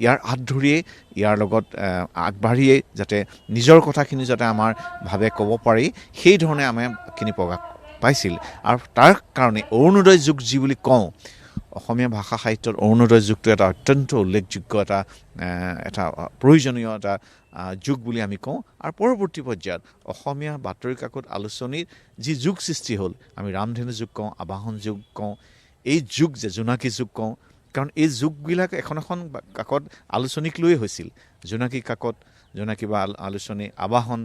ইয়াৰ আঁত ধৰিয়েই ইয়াৰ লগত আগবাঢ়িয়েই যাতে নিজৰ কথাখিনি যাতে আমাৰ ভাৱে ক'ব পাৰি, সেই ধৰণে আমাৰখিনি প্ৰকাশ পাইছিল। আৰু তাৰ কাৰণে অৰুণোদয় যুগ যি বুলি কওঁ, অসমীয়া ভাষা সাহিত্যত অৰুণোদয় যুগটো এটা অত্যন্ত উল্লেখযোগ্য এটা প্ৰয়োজনীয় এটা যুগ বুলি আমি কওঁ আৰু পৰৱৰ্তী পৰ্যায়ত অসমীয়া বাতৰি কাকত আলোচনীৰ যি যুগ সৃষ্টি হ'ল আমি ৰামধেনু যুগ কওঁ আবাহন যুগ কওঁ এই যুগ যে জোনাকী যুগ কওঁ কাৰণ এই যুগবিলাক এখন কাকত আলোচনীক লৈয়ে হৈছিল জোনাকী কাকত জোনাকী বা আলোচনী আবাহন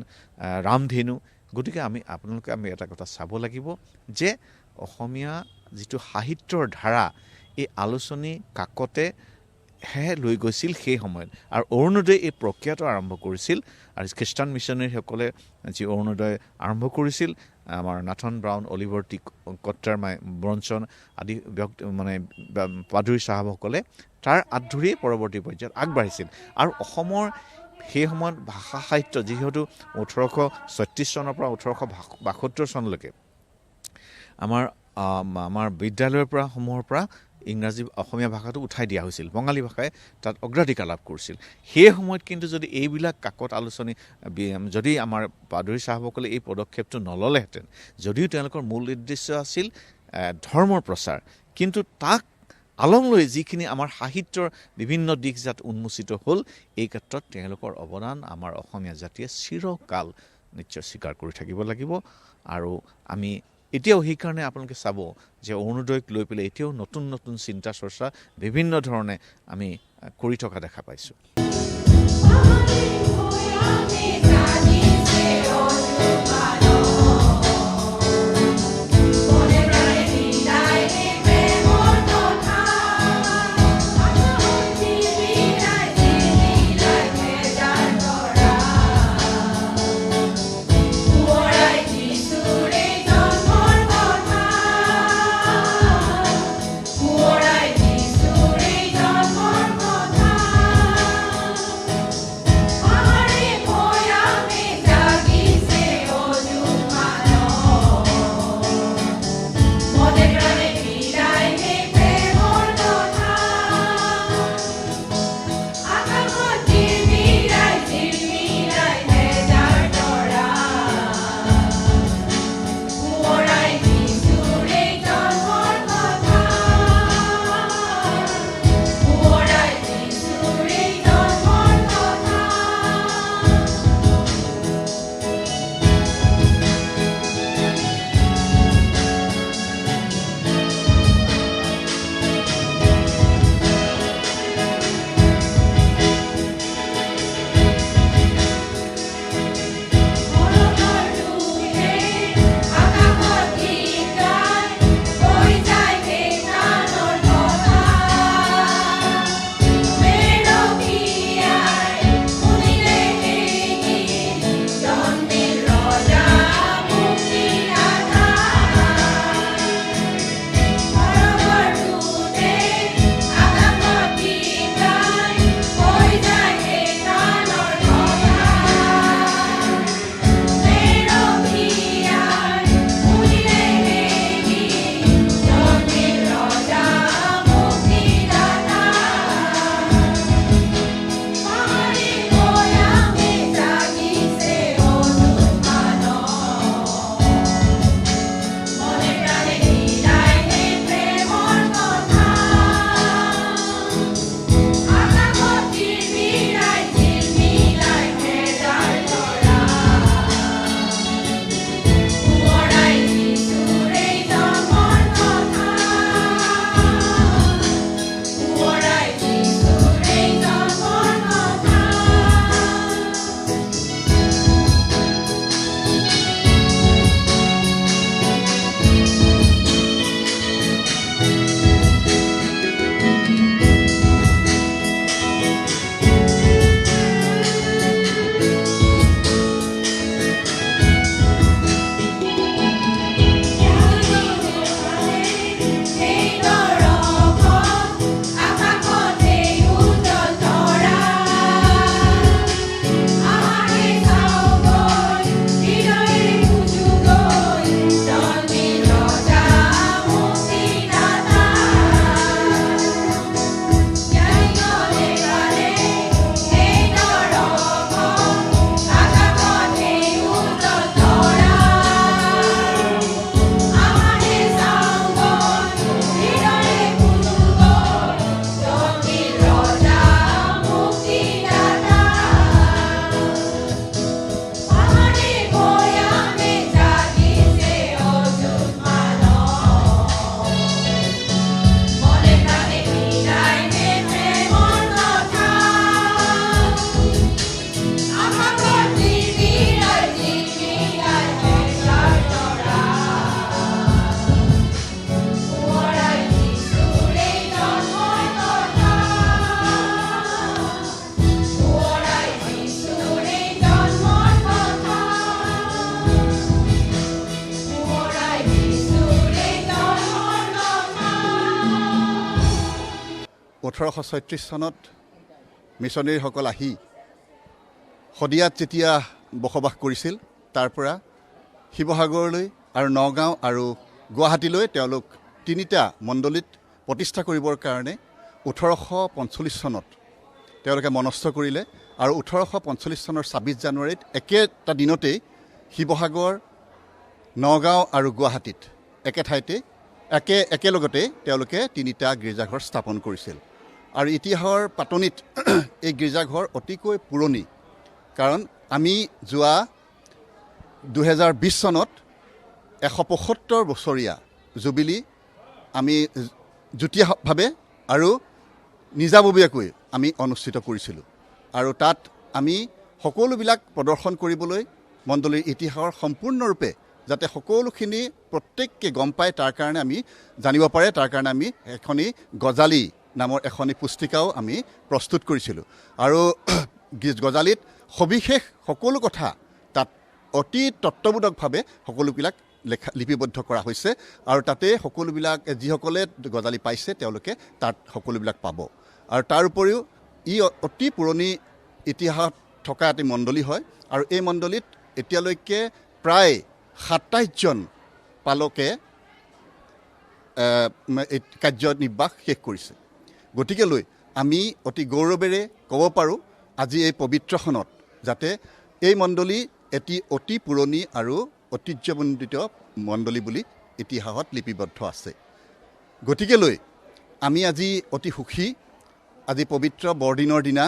ৰামধেনু গতিকে আপোনালোকে আমি এটা কথা চাব লাগিব যে অসমীয়া যিটো সাহিত্যৰ ধাৰা এই আলোচনী কাকতে লৈ গৈছিল সেই সময়ত আৰু অৰুণোদয় এই প্ৰক্ৰিয়াটো আৰম্ভ কৰিছিল আৰু খ্ৰীষ্টান মিছনেৰীসকলে যি অৰুণোদয় আৰম্ভ কৰিছিল আমাৰ Nathan Brown Oliver T Cutter Bronson আদি মানে পাদুৰী চাহাবসকলে তাৰ আঁত ধৰিয়ে পৰৱৰ্তী পৰ্যায়ত আগবাঢ়িছিল আৰু অসমৰ সেই সময়ত ভাষা সাহিত্য যিহেতু 1836 চনৰ পৰা 1872 চনলৈকে আমাৰ বিদ্যালয়ৰ পৰা সমূহৰ পৰা ইংৰাজী অসমীয়া ভাষাটো উঠাই দিয়া হৈছিল বঙালী ভাষাই তাত অগ্ৰাধিকাৰ লাভ কৰিছিল সেই সময়ত কিন্তু যদি এইবিলাক কাকত আলোচনী যদি আমাৰ পাদুৰী চাহাবসকলে এই পদক্ষেপটো নললেহেঁতেন যদিও তেওঁলোকৰ মূল উদ্দেশ্য আছিল ধৰ্মৰ প্ৰচাৰ কিন্তু তাক আলম লৈ যিখিনি আমাৰ সাহিত্যৰ বিভিন্ন দিশ যাত উন্মোচিত হ'ল এই ক্ষেত্ৰত তেওঁলোকৰ অৱদান আমাৰ অসমীয়া জাতিয়ে চিৰকাল নিশ্চয় স্বীকাৰ কৰি থাকিব লাগিব আৰু আমি এতিয়াও সেইকাৰণে আপোনালোকে চাব যে অৰুণোদয়ক লৈ পেলাই এতিয়াও নতুন নতুন চিন্তা চৰ্চা বিভিন্ন ধৰণে আমি কৰি থকা দেখা পাইছোঁ 1836 চনত মিছনেৰীসকল আহি শদিয়াত যেতিয়া বসবাস কৰিছিল তাৰ পৰা শিৱসাগৰলৈ আৰু নগাঁও আৰু গুৱাহাটীলৈ তেওঁলোক তিনিটা মণ্ডলীত প্ৰতিষ্ঠা কৰিবৰ কাৰণে 1845 চনত তেওঁলোকে মনস্থ কৰিলে আৰু 1845 চনৰ 26 জানুৱাৰীত একেটা দিনতেই শিৱসাগৰ নগাঁও আৰু গুৱাহাটীত একে ঠাইতে একেলগতে তেওঁলোকে তিনিটা গীৰ্জাঘৰ স্থাপন কৰিছিল আৰু ইতিহাসৰ পাতনিত এই গীৰ্জাঘৰ অতিকৈ পুৰণি কাৰণ আমি যোৱা 2020 চনত 175 বছৰীয়া জুবিলি আমি যুটীয়াভাৱে আৰু নিজাববীয়াকৈ আমি অনুষ্ঠিত কৰিছিলোঁ আৰু তাত আমি সকলোবিলাক প্ৰদৰ্শন কৰিবলৈ মণ্ডলীৰ ইতিহাসৰ সম্পূৰ্ণৰূপে যাতে সকলোখিনি প্ৰত্যেককে গম পায় তাৰ কাৰণে আমি জানিব পাৰে তাৰ কাৰণে আমি এখনি গজালি নামৰ এখনি পুস্তিকাও আমি প্ৰস্তুত কৰিছিলোঁ আৰু গজালিত সবিশেষ সকলো কথা তাত অতি তত্ত্ববোধকভাৱে সকলোবিলাক লিপিবদ্ধ কৰা হৈছে আৰু তাতে সকলোবিলাক যিসকলে গজালি পাইছে তেওঁলোকে তাত সকলোবিলাক পাব আৰু তাৰ উপৰিও ই অতি পুৰণি ইতিহাস থকা এটি মণ্ডলী হয় আৰু এই মণ্ডলীত এতিয়ালৈকে প্ৰায় 27জন পালকে কাৰ্যনিৰ্বাহ শেষ কৰিছে গতিকে লৈ আমি অতি গৌৰৱেৰে ক'ব পাৰোঁ আজি এই পবিত্ৰখনত যাতে এই মণ্ডলী এটি অতি পুৰণি আৰু ঐতিহ্যমণ্ডিত মণ্ডলী বুলি ইতিহাসত লিপিবদ্ধ আছে গতিকে লৈ আমি আজি অতি সুখী আজি পবিত্ৰ বৰদিনৰ দিনা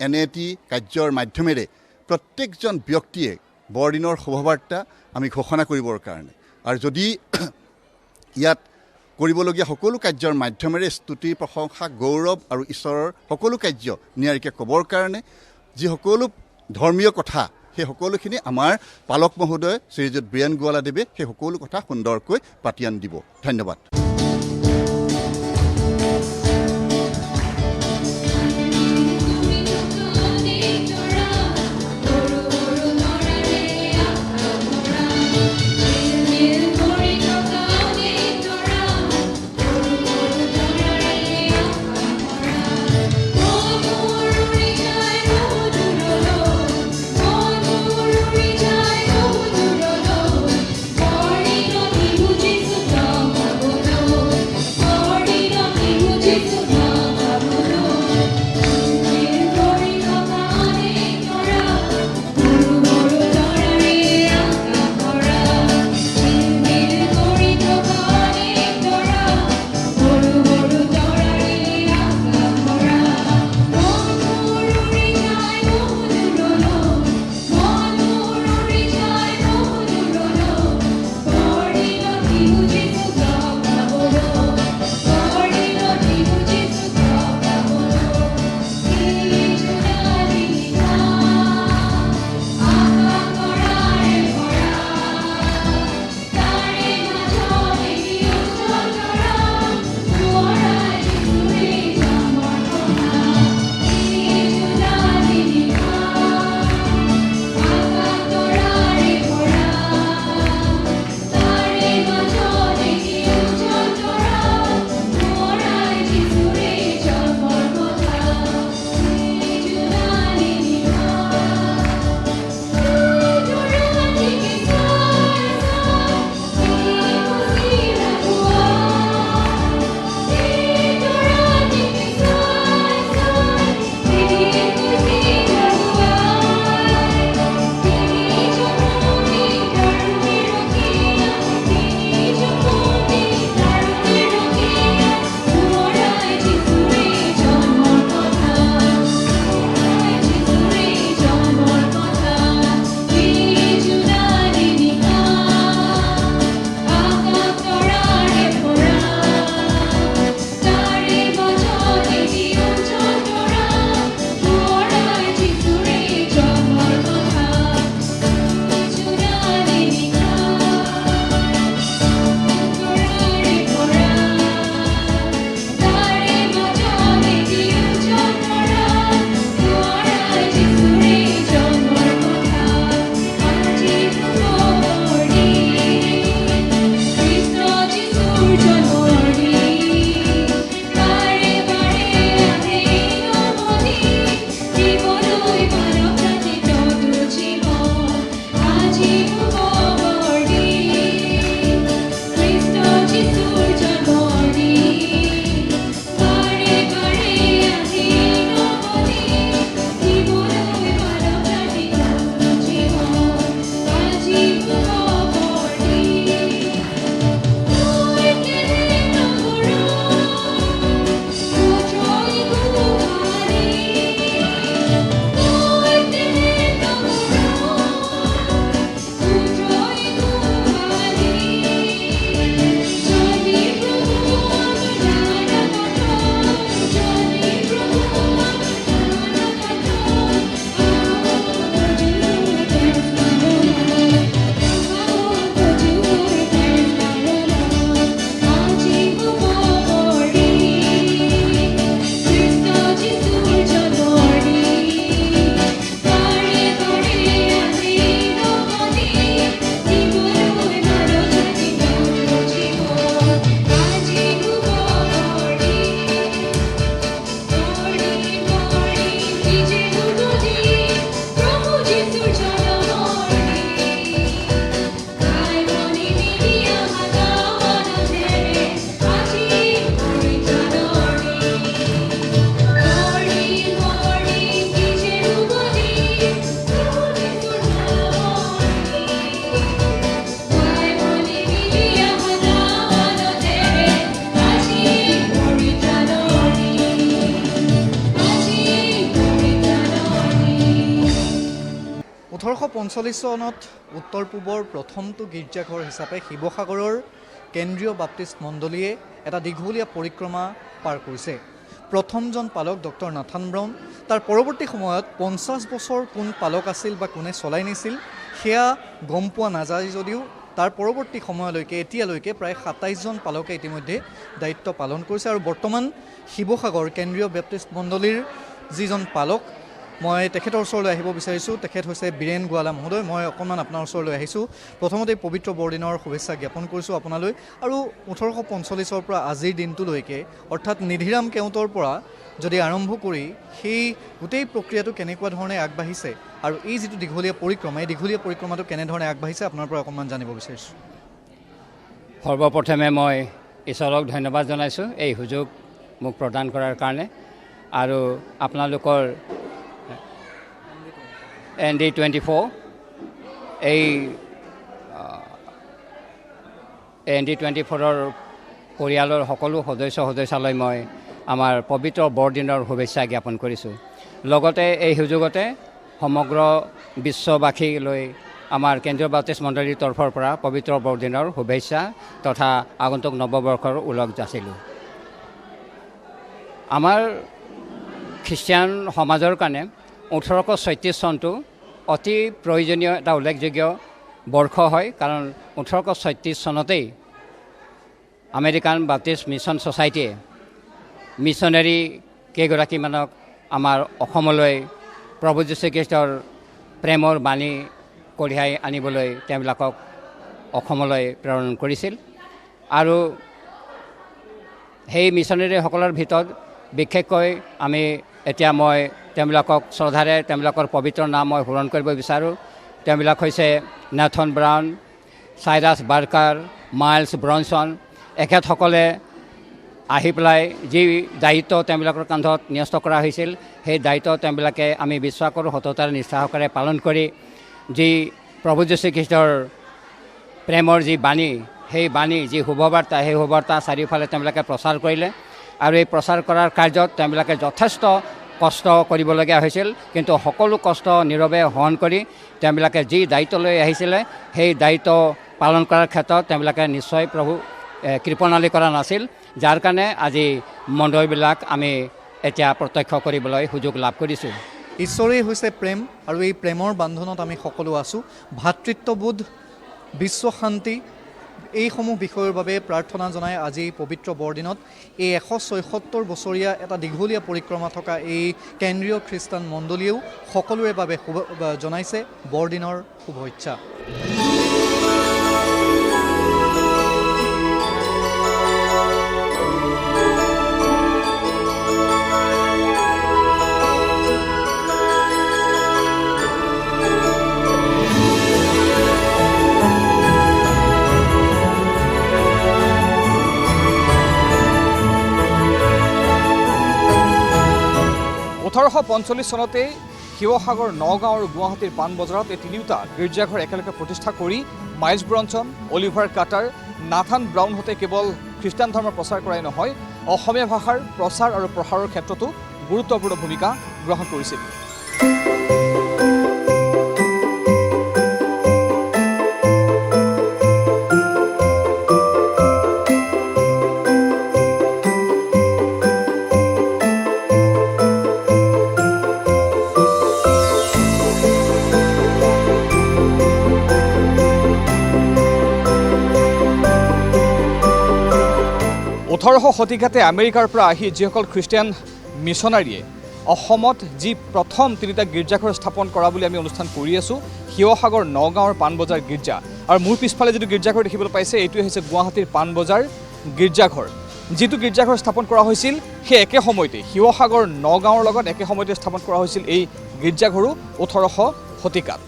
এনে এটি কাৰ্যৰ মাধ্যমেৰে প্ৰত্যেকজন ব্যক্তিয়ে বৰদিনৰ শুভবাৰ্তা আমি ঘোষণা কৰিবৰ কাৰণে আৰু যদি ইয়াত কৰিবলগীয়া সকলো কাৰ্যৰ মাধ্যমেৰে স্তুতি প্ৰশংসা গৌৰৱ আৰু ঈশ্বৰৰ সকলো কাৰ্য নিয়াৰিকৈ ক'বৰ কাৰণে যি সকলো ধৰ্মীয় কথা সেই সকলোখিনি আমাৰ পালক মহোদয় শ্ৰীযুত বীৰেন গোৱালাদেৱে সেই সকলো কথা সুন্দৰকৈ পাতি আনি দিব ধন্যবাদ Thank you. চনত উত্তৰ পূবৰ প্ৰথমটো গীৰ্জাঘৰ হিচাপে শিৱসাগৰৰ কেন্দ্ৰীয় বাপ্টিষ্ট মণ্ডলীয়ে এটা দীঘলীয়া পৰিক্ৰমা পাৰ কৰিছে। প্ৰথমজন পালক ডক্টৰ নাথান ব্ৰাউন। তাৰ পৰৱৰ্তী সময়ত 50 বছৰ কোন পালক আছিল বা কোনে চলাই নিছিল সেয়া গম পোৱা নাযায় যদিও তাৰ পৰৱৰ্তী সময়লৈকে এতিয়ালৈকে প্ৰায় 27জন পালকে ইতিমধ্যে দায়িত্ব পালন কৰিছে। আৰু বৰ্তমান শিৱসাগৰ কেন্দ্ৰীয় বাপ্টিষ্ট মণ্ডলীৰ যিজন পালক, মই তেখেতৰ ওচৰলৈ আহিব বিচাৰিছোঁ। তেখেত হৈছে বীৰেণ গোৱালা মহোদয়। মই অকণমান আপোনাৰ ওচৰলৈ আহিছোঁ। প্ৰথমতে পবিত্ৰ বৰদিনৰ শুভেচ্ছা জ্ঞাপন কৰিছোঁ আপোনালৈ। আৰু 1845 পৰা আজিৰ দিনটোলৈকে অৰ্থাৎ নিধিৰাম কেওঁতৰ পৰা যদি আৰম্ভ কৰি সেই গোটেই প্ৰক্ৰিয়াটো কেনেকুৱা ধৰণে আগবাঢ়িছে আৰু এই যিটো দীঘলীয়া পৰিক্ৰমা, এই দীঘলীয়া পৰিক্ৰমাটো কেনেধৰণে আগবাঢ়িছে আপোনাৰ পৰা অকণমান জানিব বিচাৰিছোঁ। সৰ্বপ্ৰথমে মই ঈশ্বৰক ধন্যবাদ জনাইছোঁ এই সুযোগ মোক প্ৰদান কৰাৰ কাৰণে। আৰু আপোনালোকৰ ND24 এই ND24ৰ পৰিয়ালৰ সকলো সদস্যালৈ মই আমাৰ পবিত্ৰ বৰদিনৰ শুভেচ্ছা জ্ঞাপন কৰিছোঁ। লগতে এই সুযোগতে সমগ্ৰ বিশ্ববাসীলৈ আমাৰ কেন্দ্ৰীয় বাপ্টিষ্ট মণ্ডলীৰ তৰফৰ পৰা পবিত্ৰ বৰদিনৰ শুভেচ্ছা তথা আগন্তুক নৱবৰ্ষৰ ওলগ যাচিলোঁ। আমাৰ খ্ৰীষ্টিয়ান সমাজৰ কাৰণে 1836 চনটো অতি প্ৰয়োজনীয় এটা উল্লেখযোগ্য বৰ্ষ হয়। কাৰণ 1836 চনতেই আমেৰিকান বাপ্টিষ্ট মিছন ছ'চাইটিয়ে মিছনেৰী কেইগৰাকীমানক আমাৰ অসমলৈ প্ৰভু যীশুখ্ৰীষ্টৰ প্ৰেমৰ বাণী কঢ়িয়াই আনিবলৈ তেওঁবিলাকক অসমলৈ প্ৰেৰণ কৰিছিল। আৰু সেই মিছনেৰীসকলৰ ভিতৰত বিশেষকৈ এতিয়া মই তেওঁবিলাকক শ্ৰদ্ধাৰে তেওঁবিলাকৰ পবিত্ৰ নাম মই সোঁৱৰণ কৰিব বিচাৰোঁ। তেওঁবিলাক হৈছে Nathan Brown, Cyrus Barker, Miles Bronson. এখেতসকলে আহি পেলাই যি দায়িত্ব তেওঁবিলাকৰ কান্ধত ন্যস্ত কৰা হৈছিল সেই দায়িত্ব তেওঁবিলাকে আমি বিশ্বাস কৰোঁ সততাৰ নিষ্ঠাসহকাৰে পালন কৰি যি প্ৰভু যীশুখ্ৰীষ্টৰ প্ৰেমৰ যি বাণী, সেই বাণী যি শুভবাৰ্তা, সেই শুভবাৰ্তা চাৰিওফালে তেওঁবিলাকে প্ৰচাৰ কৰিলে। আৰু এই প্ৰচাৰ কৰাৰ কাৰ্যত তেওঁবিলাকে যথেষ্ট কষ্ট কৰিবলগীয়া হৈছিল। কিন্তু সকলো কষ্ট নীৰৱে সহন কৰি তেওঁবিলাকে যি দায়িত্ব লৈ আহিছিলে সেই দায়িত্ব পালন কৰাৰ ক্ষেত্ৰত তেওঁবিলাকে নিশ্চয় প্ৰভু কৃপণালি কৰা নাছিল, যাৰ কাৰণে আজি মণ্ডলবিলাক আমি এতিয়া প্ৰত্যক্ষ কৰিবলৈ সুযোগ লাভ কৰিছোঁ। ঈশ্বৰেই হৈছে প্ৰেম আৰু এই প্ৰেমৰ বান্ধোনত আমি সকলো আছোঁ। ভাতৃত্ববোধ, বিশ্ব শান্তি, এইসমূহ বিষয়ৰ বাবে প্ৰাৰ্থনা জনাই আজি পবিত্ৰ বৰদিনত এই 176 বছৰীয়া এটা দীঘলীয়া পৰিক্ৰমা থকা এই কেন্দ্ৰীয় খ্ৰীষ্টান মণ্ডলীয়েও সকলোৰে বাবে জনাইছে বৰদিনৰ শুভেচ্ছা। চনতেই শিৱসাগৰ, নগাঁও আৰু গুৱাহাটীৰ পাণবজাৰত এই তিনিওটা গীৰ্জাঘৰ একেলগে প্ৰতিষ্ঠা কৰি মাইলছ ব্ৰনছন, অলিভাৰ কাটাৰ, নাথান ব্ৰাউনহঁতে কেৱল খ্ৰীষ্টান ধৰ্মৰ প্ৰচাৰ কৰাই নহয়, অসমীয়া ভাষাৰ প্ৰচাৰ আৰু প্ৰসাৰৰ ক্ষেত্ৰতো গুৰুত্বপূৰ্ণ ভূমিকা গ্ৰহণ কৰিছিল। শতিকাতে আমেৰিকাৰ পৰা আহি যিসকল খ্ৰীষ্টিয়ান মিছনাৰীয়ে অসমত যি প্ৰথম তিনিটা গীৰ্জাঘৰ স্থাপন কৰা বুলি আমি অনুষ্ঠান কৰি আছোঁ, শিৱসাগৰ, নগাঁৱৰ পাণবজাৰ গীৰ্জা। আৰু মোৰ পিছফালে যিটো গীৰ্জাঘৰ দেখিবলৈ পাইছে এইটোৱে হৈছে গুৱাহাটীৰ পাণবজাৰ গীৰ্জাঘৰ। যিটো গীৰ্জাঘৰ স্থাপন কৰা হৈছিল সেই একে সময়তে শিৱসাগৰ, নগাঁৱৰ লগত একে সময়তে স্থাপন কৰা হৈছিল এই গীৰ্জাঘৰো 1800 শতিকাত।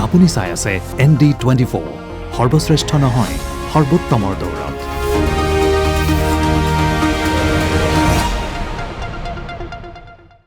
আপুনি চাই আছে ND24, সৰ্বশ্ৰেষ্ঠ নহয় সৰ্বোত্তমৰ দৌৰত।